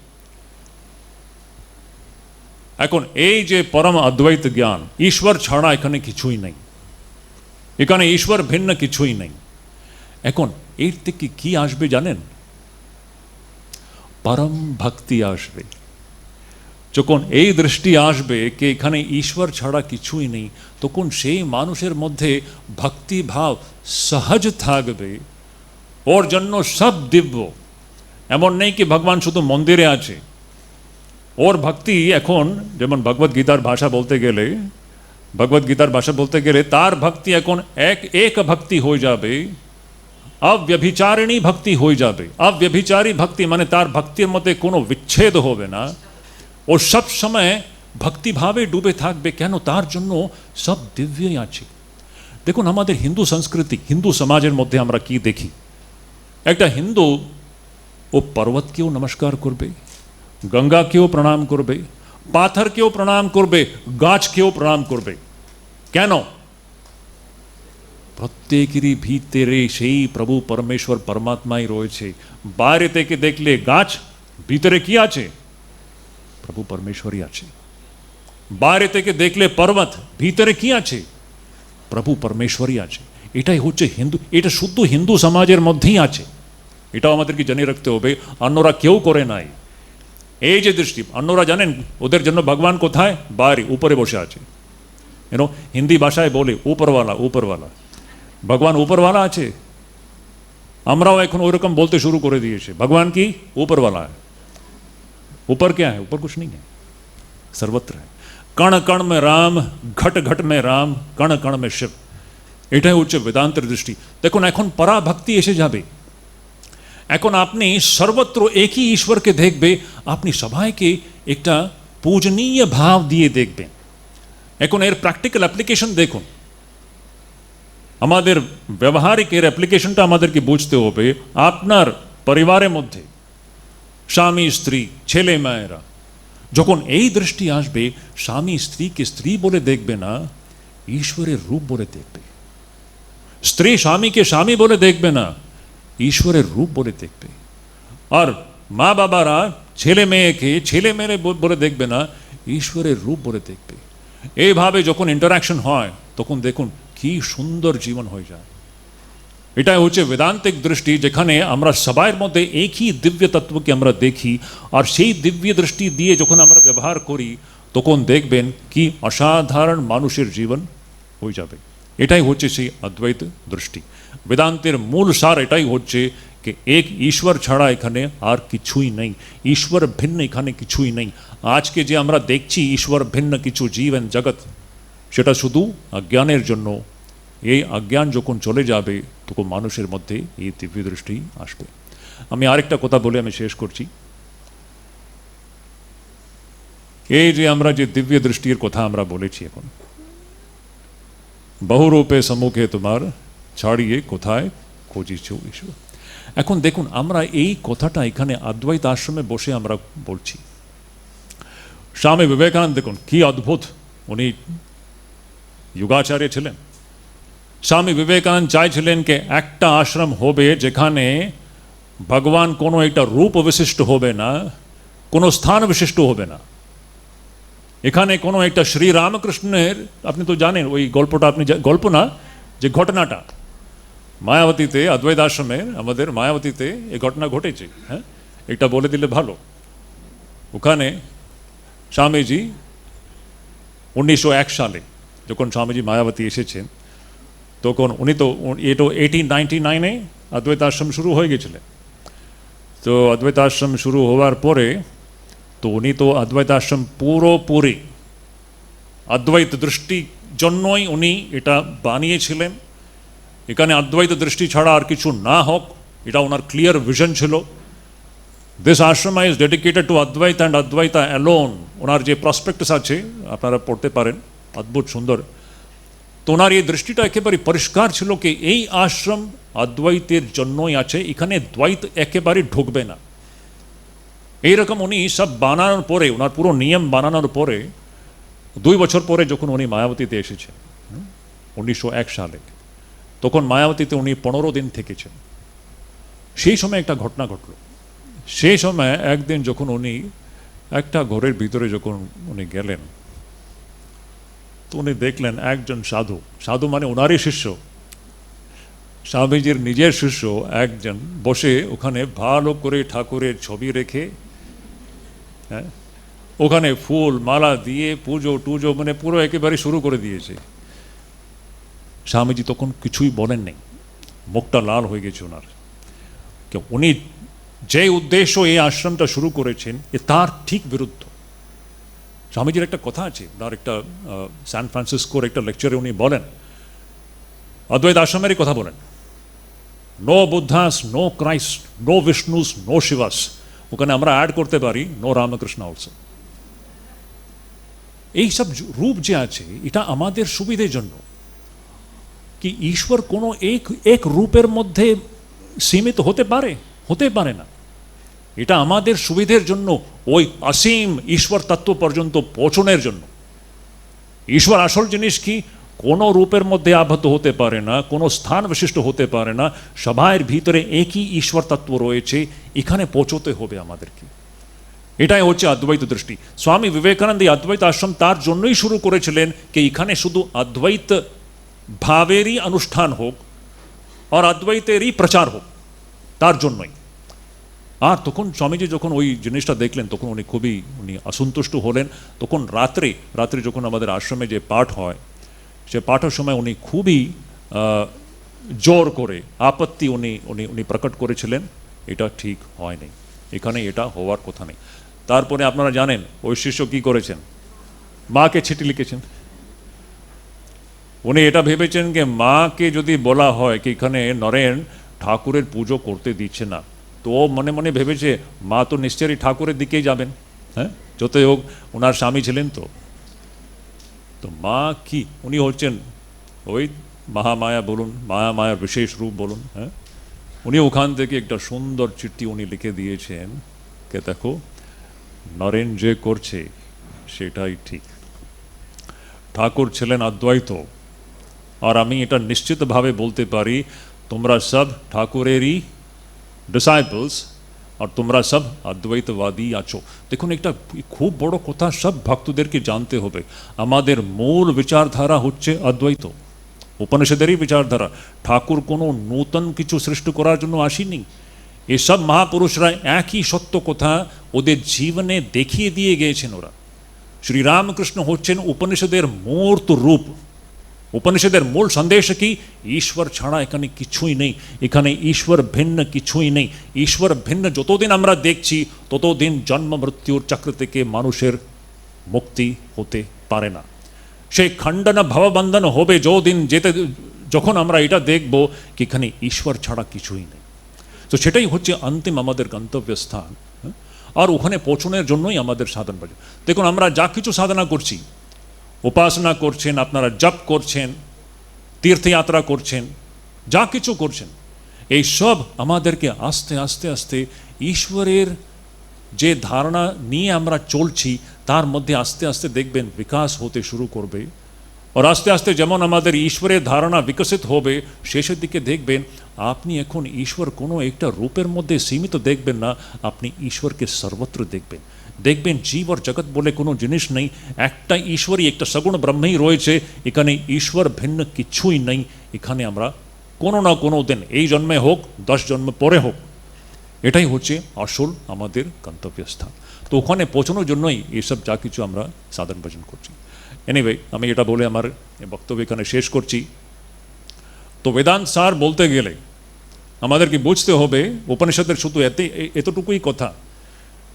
এখন এই যে পরম অদ্বৈত জ্ঞান, ঈশ্বর ছাড়া এখানে কিছুই নেই, এখানে ঈশ্বর ভিন্ন কিছুই নেই। এখন এর থেকে কি আসবে জানেন? পরম ভক্তি আসবে। যখন এই দৃষ্টি আসবে যে এখানে ঈশ্বর ছাড়া কিছুই নেই, তখন সেই মানুষের মধ্যে ভক্তি ভাব সহজ থাকবে। ওর জন্য সব দিব্য। এমন নেই কি ভগবান শুধু মন্দিরে আছে। ওর ভক্তি এখন, যেমন ভগবদ গীতার ভাষা বলতে গেলে তার ভক্তি এখন এক ভক্তি হয়ে যাবে, অব্যভিচারিণী ভক্তি হয়ে যাবে। অব্যভিচারী ভক্তি মানে তার ভক্তির মধ্যে কোনো বিচ্ছেদ হবে না। ও সব সময় ভক্তিভাবে ডুবে থাকবে। কেন? তার জন্য সব দিব্যই আছে। দেখুন, আমাদের হিন্দু সংস্কৃতি, হিন্দু সমাজের মধ্যে আমরা কি দেখি? একটা হিন্দু ও পর্বতকেও নমস্কার করবে, গঙ্গাকেও প্রণাম করবে, পাথরকেও প্রণাম করবে, গাছকেও প্রণাম করবে। কেন? প্রত্যেকেরই ভিতরে সেই প্রভু পরমেশ্বর পরমাত্মাই রয়েছে। বাইরে থেকে দেখলে গাছ, ভিতরে কি আছে? প্রভু পরমেশ্বরই আছে। বাইরে থেকে দেখলে পর্বত, ভিতরে কি আছে? প্রভু পরমেশ্বরই আছে। এটাই হচ্ছে হিন্দু, এটা শুদ্ধ হিন্দু সমাজের মধ্যেই আছে। এটাও আমাদেরকে জেনে রাখতে হবে, অন্যরা কেউ করে নাই। এই যে দৃষ্টি, অন্যরা জানেন ওদের জন্য ভগবান কোথায়? বাইরে, উপরে বসে আছে। হিন্দি ভাষায় বলে উপরওয়ালা, উপরওয়ালা। ভগবান উপরওয়ালা আছে। আমরাও এখন ওইরকম বলতে শুরু করে দিয়েছে, ভগবান কি উপরওয়ালা है। ऊपर क्या है? ऊपर कुछ नहीं है, सर्वत्र है। कण कण में राम, घट घट में राम, कण कण में शिव। এটাই হচ্ছে বেদান্তের দৃষ্টি। দেখুন, এখন পরাভক্তি এসে যাবে। এখন আপনি সর্বত্র একই ঈশ্বরকে দেখবে, আপনি সবাইকে একটা পূজনীয় ভাব দিয়ে দেখবেন। এখন এর প্র্যাকটিক্যাল অ্যাপ্লিকেশন দেখুন। আমাদের ব্যবহারিক এর অ্যাপ্লিকেশনটা আমাদেরকে বুঝতে হবে। আপনার পরিবারের মধ্যে স্বামী স্ত্রী, ছেলে মেয়েরা, যখন এই দৃষ্টি আসবে, স্বামী স্ত্রীকে স্ত্রী বলে দেখবে না, ঈশ্বরের রূপ বলে দেখবে। স্ত্রী স্বামীকে স্বামী বলে দেখবে না, ঈশ্বরের রূপ বলে দেখবে। আর মা বাবারা ছেলে মেয়েকে ছেলে মেয়ে বলে দেখবে না, ঈশ্বরের রূপ বলে দেখবে। এইভাবে যখন ইন্টারাকশন হয়, তখন দেখুন কি সুন্দর জীবন হয়ে যায়। এটাই হচ্ছে বেদান্তিক দৃষ্টি, যেখানে আমরা সবার মধ্যে একই দিব্য তত্ত্বকে আমরা দেখি, আর সেই দিব্য দৃষ্টি দিয়ে যখন আমরা ব্যবহার করি তখন দেখবেন কি অসাধারণ মানুষের জীবন হয়ে যাবে। এটাই হচ্ছে সেই অদ্বৈত দৃষ্টি। বেদান্তের মূল সার এটাই হচ্ছে कि एक ईश्वर छाड़ा एखाने आर किछुई नहीं, ईश्वर भिन्न एखाने किछुई नहीं। आज के जे आमरा देखछि ईश्वर भिन्न किछु जीव एंड जगत, सेटा शुधु अज्ञानेर जन्य। এই अज्ञान যখন চলে যাবে তখন মানুষের মধ্যে এই দিব্য দৃষ্টি আসবে। আমি আরেকটা কথা বলে আমি শেষ করছি। এই যে আমরা যে দিব্য দৃষ্টির কথা আমরা বলেছি, এখন বহুরূপে সম্মুখে তোমার ছাড়িয়ে কোথায় খুঁজিছ ঈশ্বর। এখন দেখুন, আমরা এই কথাটা এখানে অদ্বৈত আশ্রমে বসে আমরা বলছি। স্বামী বিবেকানন্দ দেখুন কি অদ্ভুত, উনি যুগাচার্য ছিলেন। স্বামী বিবেকানন্দ চাইছিলেন যে একটা আশ্রম হবে যেখানে ভগবান কোনো একটা রূপ বিশিষ্ট হবে না, কোনো স্থান বিশিষ্ট হবে না। এখানে কোনো একটা শ্রী রামকৃষ্ণের, আপনি তো জানেন ওই গল্পটা, আপনি গল্প না, যে ঘটনাটা মায়াবতীতে, অদ্বৈত আশ্রমের আমাদের মায়াবতীতে এই ঘটনা ঘটেছে। হ্যাঁ, এটা বলে দিলে ভালো। ওখানে স্বামীজি 1901 সালে যখন স্বামীজি মায়াবতী এসেছেন, তখন উনি তো 1899 অদ্বৈত আশ্রম শুরু হয়ে গেছিলেন। তো অদ্বৈত আশ্রম শুরু হওয়ার পরে তো উনি তো অদ্বৈত আশ্রম পুরোপুরি অদ্বৈত দৃষ্টির জন্যই উনি এটা বানিয়েছিলেন। এখানে অদ্বৈত দৃষ্টি ছাড়া আর কিছু না হোক, এটা ওনার ক্লিয়ার ভিশন ছিল। This Ashram is dedicated to অদ্বৈত অ্যান্ড অদ্বৈতা অ্যালোন। ওনার যে প্রসপেক্টাস আছে আপনারা পড়তে পারেন, অদ্ভুত সুন্দর। তো ওনার এই দৃষ্টিটা একেবারে পরিষ্কার ছিল কি এই আশ্রম অদ্বৈতের জন্যই আছে, এখানে দ্বৈত একেবারে ঢুকবে না। এইরকম উনি সব বানানোর পরে, ওনার পুরো নিয়ম বানানোর পরে 2 বছর পরে যখন উনি মায়াবতীতে এসেছেন 1901 সালে, তখন মায়াবতীতে উনি 15 দিন থেকেছেন। সেই সময় একটা ঘটনা ঘটল। সেই সময় একদিন যখন উনি একটা ঘরের ভিতরে যখন উনি গেলেন, তো উনি দেখলেন একজন সাধু, সাধু মানে ওনারই শিষ্য, স্বামীজির নিজের শিষ্য একজন বসে ওখানে ভালো করে ঠাকুরের ছবি রেখে, হ্যাঁ, ওখানে ফুল মালা দিয়ে পুজো টুজো মানে পুরো একেবারে শুরু করে দিয়েছে। স্বামীজি তখন কিছুই বলেন নেই, মুখটা লাল হয়ে গেছে ওনার। উনি যে উদ্দেশ্য এই আশ্রমটা শুরু করেছেন এ তার ঠিক বিরুদ্ধ। স্বামীজির একটা কথা আছে, ওনার একটা সান ফ্রান্সিসকোর একটা লেকচারে উনি বলেন, অদ্বৈত আশ্রমেরই কথা বলেন, no Buddhas, no Christ, no Vishnus, no শিবাস। ওখানে আমরা অ্যাড করতে পারি নো রামকৃষ্ণ অলসো। এইসব রূপ যে আছে এটা আমাদের সুবিধের জন্য। কি ঈশ্বর কোনো এক রূপের মধ্যে সীমিত হতে পারে? হতে পারে না। এটা আমাদের সুবিধের জন্য, ওই অসীম ঈশ্বর তত্ত্ব পর্যন্ত পৌঁছনের জন্য। ঈশ্বর আসল জিনিস কি, কোনো রূপের মধ্যে আবদ্ধ হতে পারে না, কোনো স্থান বিশিষ্ট হতে পারে না, সবার ভিতরে একই ঈশ্বর তত্ত্ব রয়েছে। এখানে পৌঁছতে হবে আমাদেরকে। এটাই হচ্ছে অদ্বৈত দৃষ্টি। স্বামী বিবেকানন্দ এই অদ্বৈত আশ্রম তার জন্যই শুরু করেছিলেন কি এখানে শুধু অদ্বৈত ভাবেরই অনুষ্ঠান হোক আর অদ্বৈতেরই প্রচার হোক, তার জন্যই। আর তখন স্বামীজি যখন ওই জিনিসটা দেখলেন তখন উনি অসন্তুষ্ট হলেন। তখন রাত্রে যখন আমাদের আশ্রমে যে পাঠ হয়, সে পাঠের সময় উনি খুবই জোর করে আপত্তি উনি প্রকট করেছিলেন, এটা ঠিক হয়নি, এখানে এটা হওয়ার কথা নেই। তারপরে আপনারা জানেন ওই শিষ্য কী করেছেন, মাকে চিঠি লিখেছেন। উনি এটা ভেবেছেন যে মাকে যদি বলা হয় কি এখানে নরেন ঠাকুরের পুজো করতে দিচ্ছে না, তো মনে মনে ভেবেছে মা তো নিশ্চয়ই ঠাকুরের দিকেই যাবেন। হ্যাঁ, যতই হোক ওনার স্বামী ছিলেন। তো মা কি, উনি হচ্ছেন ওই মহামায়া বলুন, মায়ার বিশেষ রূপ বলুন। হ্যাঁ, উনি ওখান থেকে একটা সুন্দর চিঠি উনি লিখে দিয়েছেন কে দেখো নরেন যে করছে সেটাই ঠিক। ঠাকুর ছিলেন অদ্বৈত, আর আমি এটা নিশ্চিতভাবে বলতে পারি তোমরা সব ঠাকুরেরই ডিসাইপলস আর তোমরা সব অদ্বৈতবাদী আছো। দেখুন একটা খুব বড় কথা সব ভক্তদেরকে জানতে হবে, আমাদের মূল বিচারধারা হচ্ছে অদ্বৈত। উপনিষদেরই বিচারধারা। ঠাকুর কোনো নূতন কিছু সৃষ্টি করার জন্য আসেনি। এসব মহাপুরুষরা একই সত্য কথা ওদের জীবনে দেখিয়ে দিয়ে গিয়েছেন। ওরা শ্রীরামকৃষ্ণ হচ্ছেন উপনিষদের মূর্ত রূপ। উপনিষদের মূল সন্দেশ কি? ঈশ্বর ছাড়া এখানে কিছুই নেই, এখানে ঈশ্বর ভিন্ন কিছুই নেই। ঈশ্বর ভিন্ন যতদিন আমরা দেখছি ততদিন জন্ম মৃত্যুর চক্র থেকে মানুষের মুক্তি হতে পারে না। সেই খণ্ডন ভববন্ধন হবে যখন আমরা এটা দেখব কি এখানে ঈশ্বর ছাড়া কিছুই নেই। তো সেটাই হচ্ছে অন্তিম আমাদের গন্তব্যস্থান। আর ওখানে পৌঁছানোর জন্যই আমাদের সাধন বাজে। দেখুন, আমরা যা কিছু সাধনা করছি, উপাসনা করছেন, আপনারা জপ করছেন, তীর্থযাত্রা করছেন, যা কিছু করছেন, এই সব আমাদেরকে আস্তে আস্তে আস্তে ঈশ্বরের যে ধারণা নিয়ে আমরা চলছি তার মধ্যে আস্তে আস্তে দেখবেন বিকাশ হতে শুরু করবে। আর আস্তে আস্তে যেমন আমাদের ঈশ্বরের ধারণা বিকশিত হবে, শেষের দিকে দেখবেন আপনি এখন ঈশ্বর কোনো একটা রূপের মধ্যে সীমিত দেখবেন না, আপনি ঈশ্বরকে সর্বত্র দেখবেন। দেখবেন জীব আর জগৎ বলে কোনো জিনিস নেই, একটা ঈশ্বরই, একটা সগুণ ব্রহ্মই রয়েছে। এখানে ঈশ্বর ভিন্ন কিছুই নেই। এখানে আমরা কোনো না কোনো দিন, এই জন্মে হোক 10 জন্ম পরে হোক, এটাই হচ্ছে আসল আমাদের গন্তব্যস্থান। তো ওখানে পৌঁছানোর জন্যই এইসব যা কিছু আমরা সাধন ভজন করছি। এনিওয়ে, আমি এটা বলে আমার বক্তব্য এখানে শেষ করছি। তো বেদান্ত সার বলতে গেলে আমাদেরকে বুঝতে হবে উপনিষদের শুধু এতটুকুই কথা।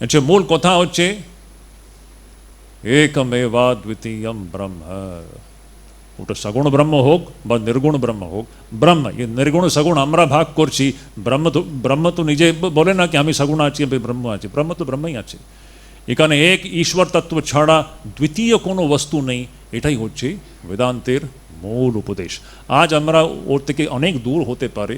আচ্ছা, মূল কথা হচ্ছে একমেবা দ্বিতীয়ম ব্রহ্ম। ওটা সগুণ ব্রহ্ম হোক বা নির্গুণ ব্রহ্ম হোক, ব্রহ্ম, এই নির্গুণ সগুণ আমরা ভাগ করছি। ব্রহ্ম তো নিজে বলে না কি আমি সগুণ আছি, আমি ব্রহ্ম আছি। ব্রহ্ম তো ব্রহ্মই আছে। এখানে এক ঈশ্বর তত্ত্ব ছাড়া দ্বিতীয় কোনো বস্তু নেই। এটাই হচ্ছে বেদান্তের মূল উপদেশ। আজ আমরা ওর থেকে অনেক দূর হতে পারে,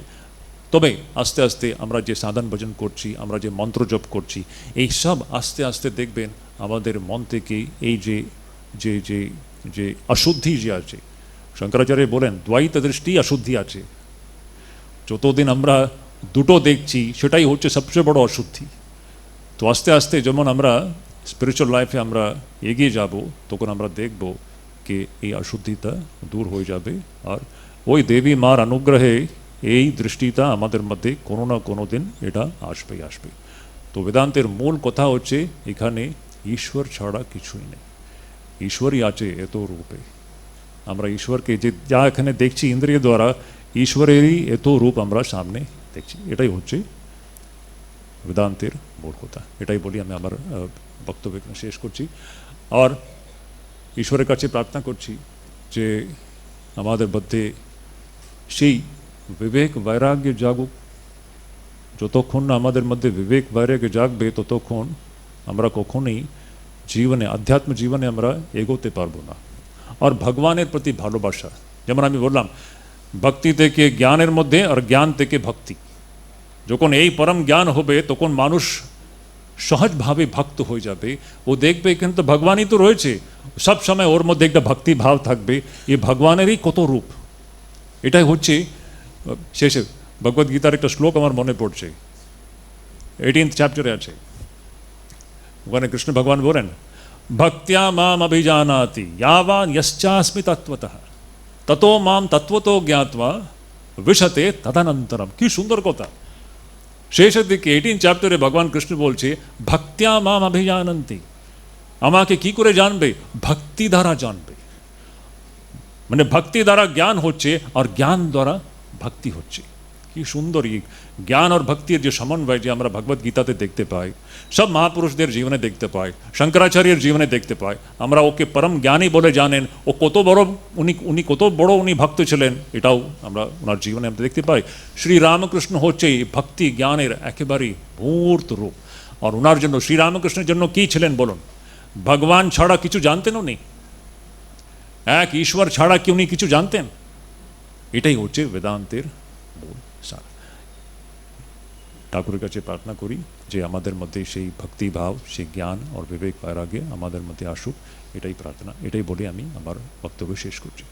তবে আস্তে আস্তে আমরা যে সাধন ভজন করছি, আমরা যে মন্ত্র জপ করছি, এই সব আস্তে আস্তে দেখবেন আমাদের মন থেকে এই যে যে যে যে অশুদ্ধি যে আছে, শঙ্করাচার্য বলেন দ্বৈত দৃষ্টি অশুদ্ধি আছে। যতদিন আমরা দুটো দেখছি সেটাই হচ্ছে সবচেয়ে বড় অশুদ্ধি। তো আস্তে আস্তে যেমন আমরা স্পিরিচুয়াল লাইফে আমরা এগিয়ে যাব, তখন আমরা দেখব কি এই অশুদ্ধিটা দূর হয়ে যাবে। আর ওই দেবী মার অনুগ্রহে এই দৃষ্টিটা আমাদের মধ্যে কোনো না কোনো দিন এটা আসবেই আসবে। তো বেদান্তের মূল কথা হচ্ছে এখানে ঈশ্বর ছাড়া কিছুই নেই। ঈশ্বরই আছে এত রূপে। আমরা ঈশ্বরকে যে যা এখানে দেখছি ইন্দ্রিয় দ্বারা, ঈশ্বরেরই এত রূপ আমরা সামনে দেখছি। এটাই হচ্ছে বেদান্তের মূল কথা। এটাই বলি আমি আমার বক্তব্য শেষ করছি। আর ঈশ্বরের কাছে প্রার্থনা করছি যে আমাদের মধ্যে সেই বিবেক বৈরাগ্য জাগুক। যতক্ষণ না আমাদের মধ্যে বিবেক বৈরাগ্য জাগবে ততক্ষণ আমরা কখনোই জীবনে, আধ্যাত্ম জীবনে আমরা এগোতে পারবো না। আর ভগবানের প্রতি ভালোবাসা, যেমন আমি বললাম, ভক্তি থেকে জ্ঞানের মধ্যে আর জ্ঞান থেকে ভক্তি, যখন এই পরম জ্ঞান হবে তখন মানুষ সহজভাবে ভক্ত হয়ে যাবে। ও দেখবে এখানে তো ভগবানই তো রয়েছে, সব সময় ওর মধ্যে একটা ভক্তি ভাব থাকবে। এই ভগবানেরই কত রূপ। এটাই হচ্ছে শেষে ভগবদ্গীতার একটা শ্লোক আমার মনে পড়ছে, 18th চ্যাপ্টারে আছে। ওখানে কৃষ্ণ ভগবান বলেন, ভক্তিয়া মাম অভিজানাতি ইয়াবান যশ্চাস্মি তত্ত্বতঃ ততো মাম তত্ত্বতো জ্ঞাত্বা বিশতে তদনন্তরম। কি সুন্দর কথা। শেষের দিকে 18th চ্যাপ্টারে ভগবান কৃষ্ণ বলছে, ভক্তিয়া মাম অভিজানন্তি, আমাকে কি করে জানবে? ভক্তি দ্বারা জানবে। মানে ভক্তি দ্বারা জ্ঞান হচ্ছে আর জ্ঞান দ্বারা ভক্তি হচ্ছে। কি সুন্দর এই জ্ঞান আর ভক্তির যে সমন্বয় যে আমরা ভগবদ গীতাতে দেখতে পাই, সব মহাপুরুষদের জীবনে দেখতে পাই, শঙ্করাচার্যের জীবনে দেখতে পাই। আমরা ওকে পরম জ্ঞানী বলে জানেন। ও কত বড় উনি কত বড় উনি ভক্ত ছিলেন, এটাও আমরা ওনার জীবনে আমরা দেখতে পাই। শ্রীরামকৃষ্ণ হচ্ছে এই ভক্তি জ্ঞানের একেবারেই মূর্ত রূপ। আর ওনার জন্য, শ্রীরামকৃষ্ণের জন্য কি ছিলেন বলুন? ভগবান ছাড়া কিছু জানতেন উনি? এক ঈশ্বর ছাড়া কি উনি কিছু জানতেন? এটাই হচ্ছে বেদান্তের মূল সার। ঠাকুরের কাছে প্রার্থনা করি যে আমাদের মধ্যে সেই ভক্তিভাব, সেই জ্ঞান আর বিবেক বৈরাগ্য আমাদের মধ্যে আসুক। এটাই প্রার্থনা, এটাই বলে আমি আমার বক্তব্য শেষ করছি।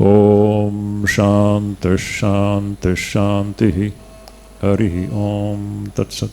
ওম শান্তি শান্তি শান্তি। হরি ওম তৎসৎ।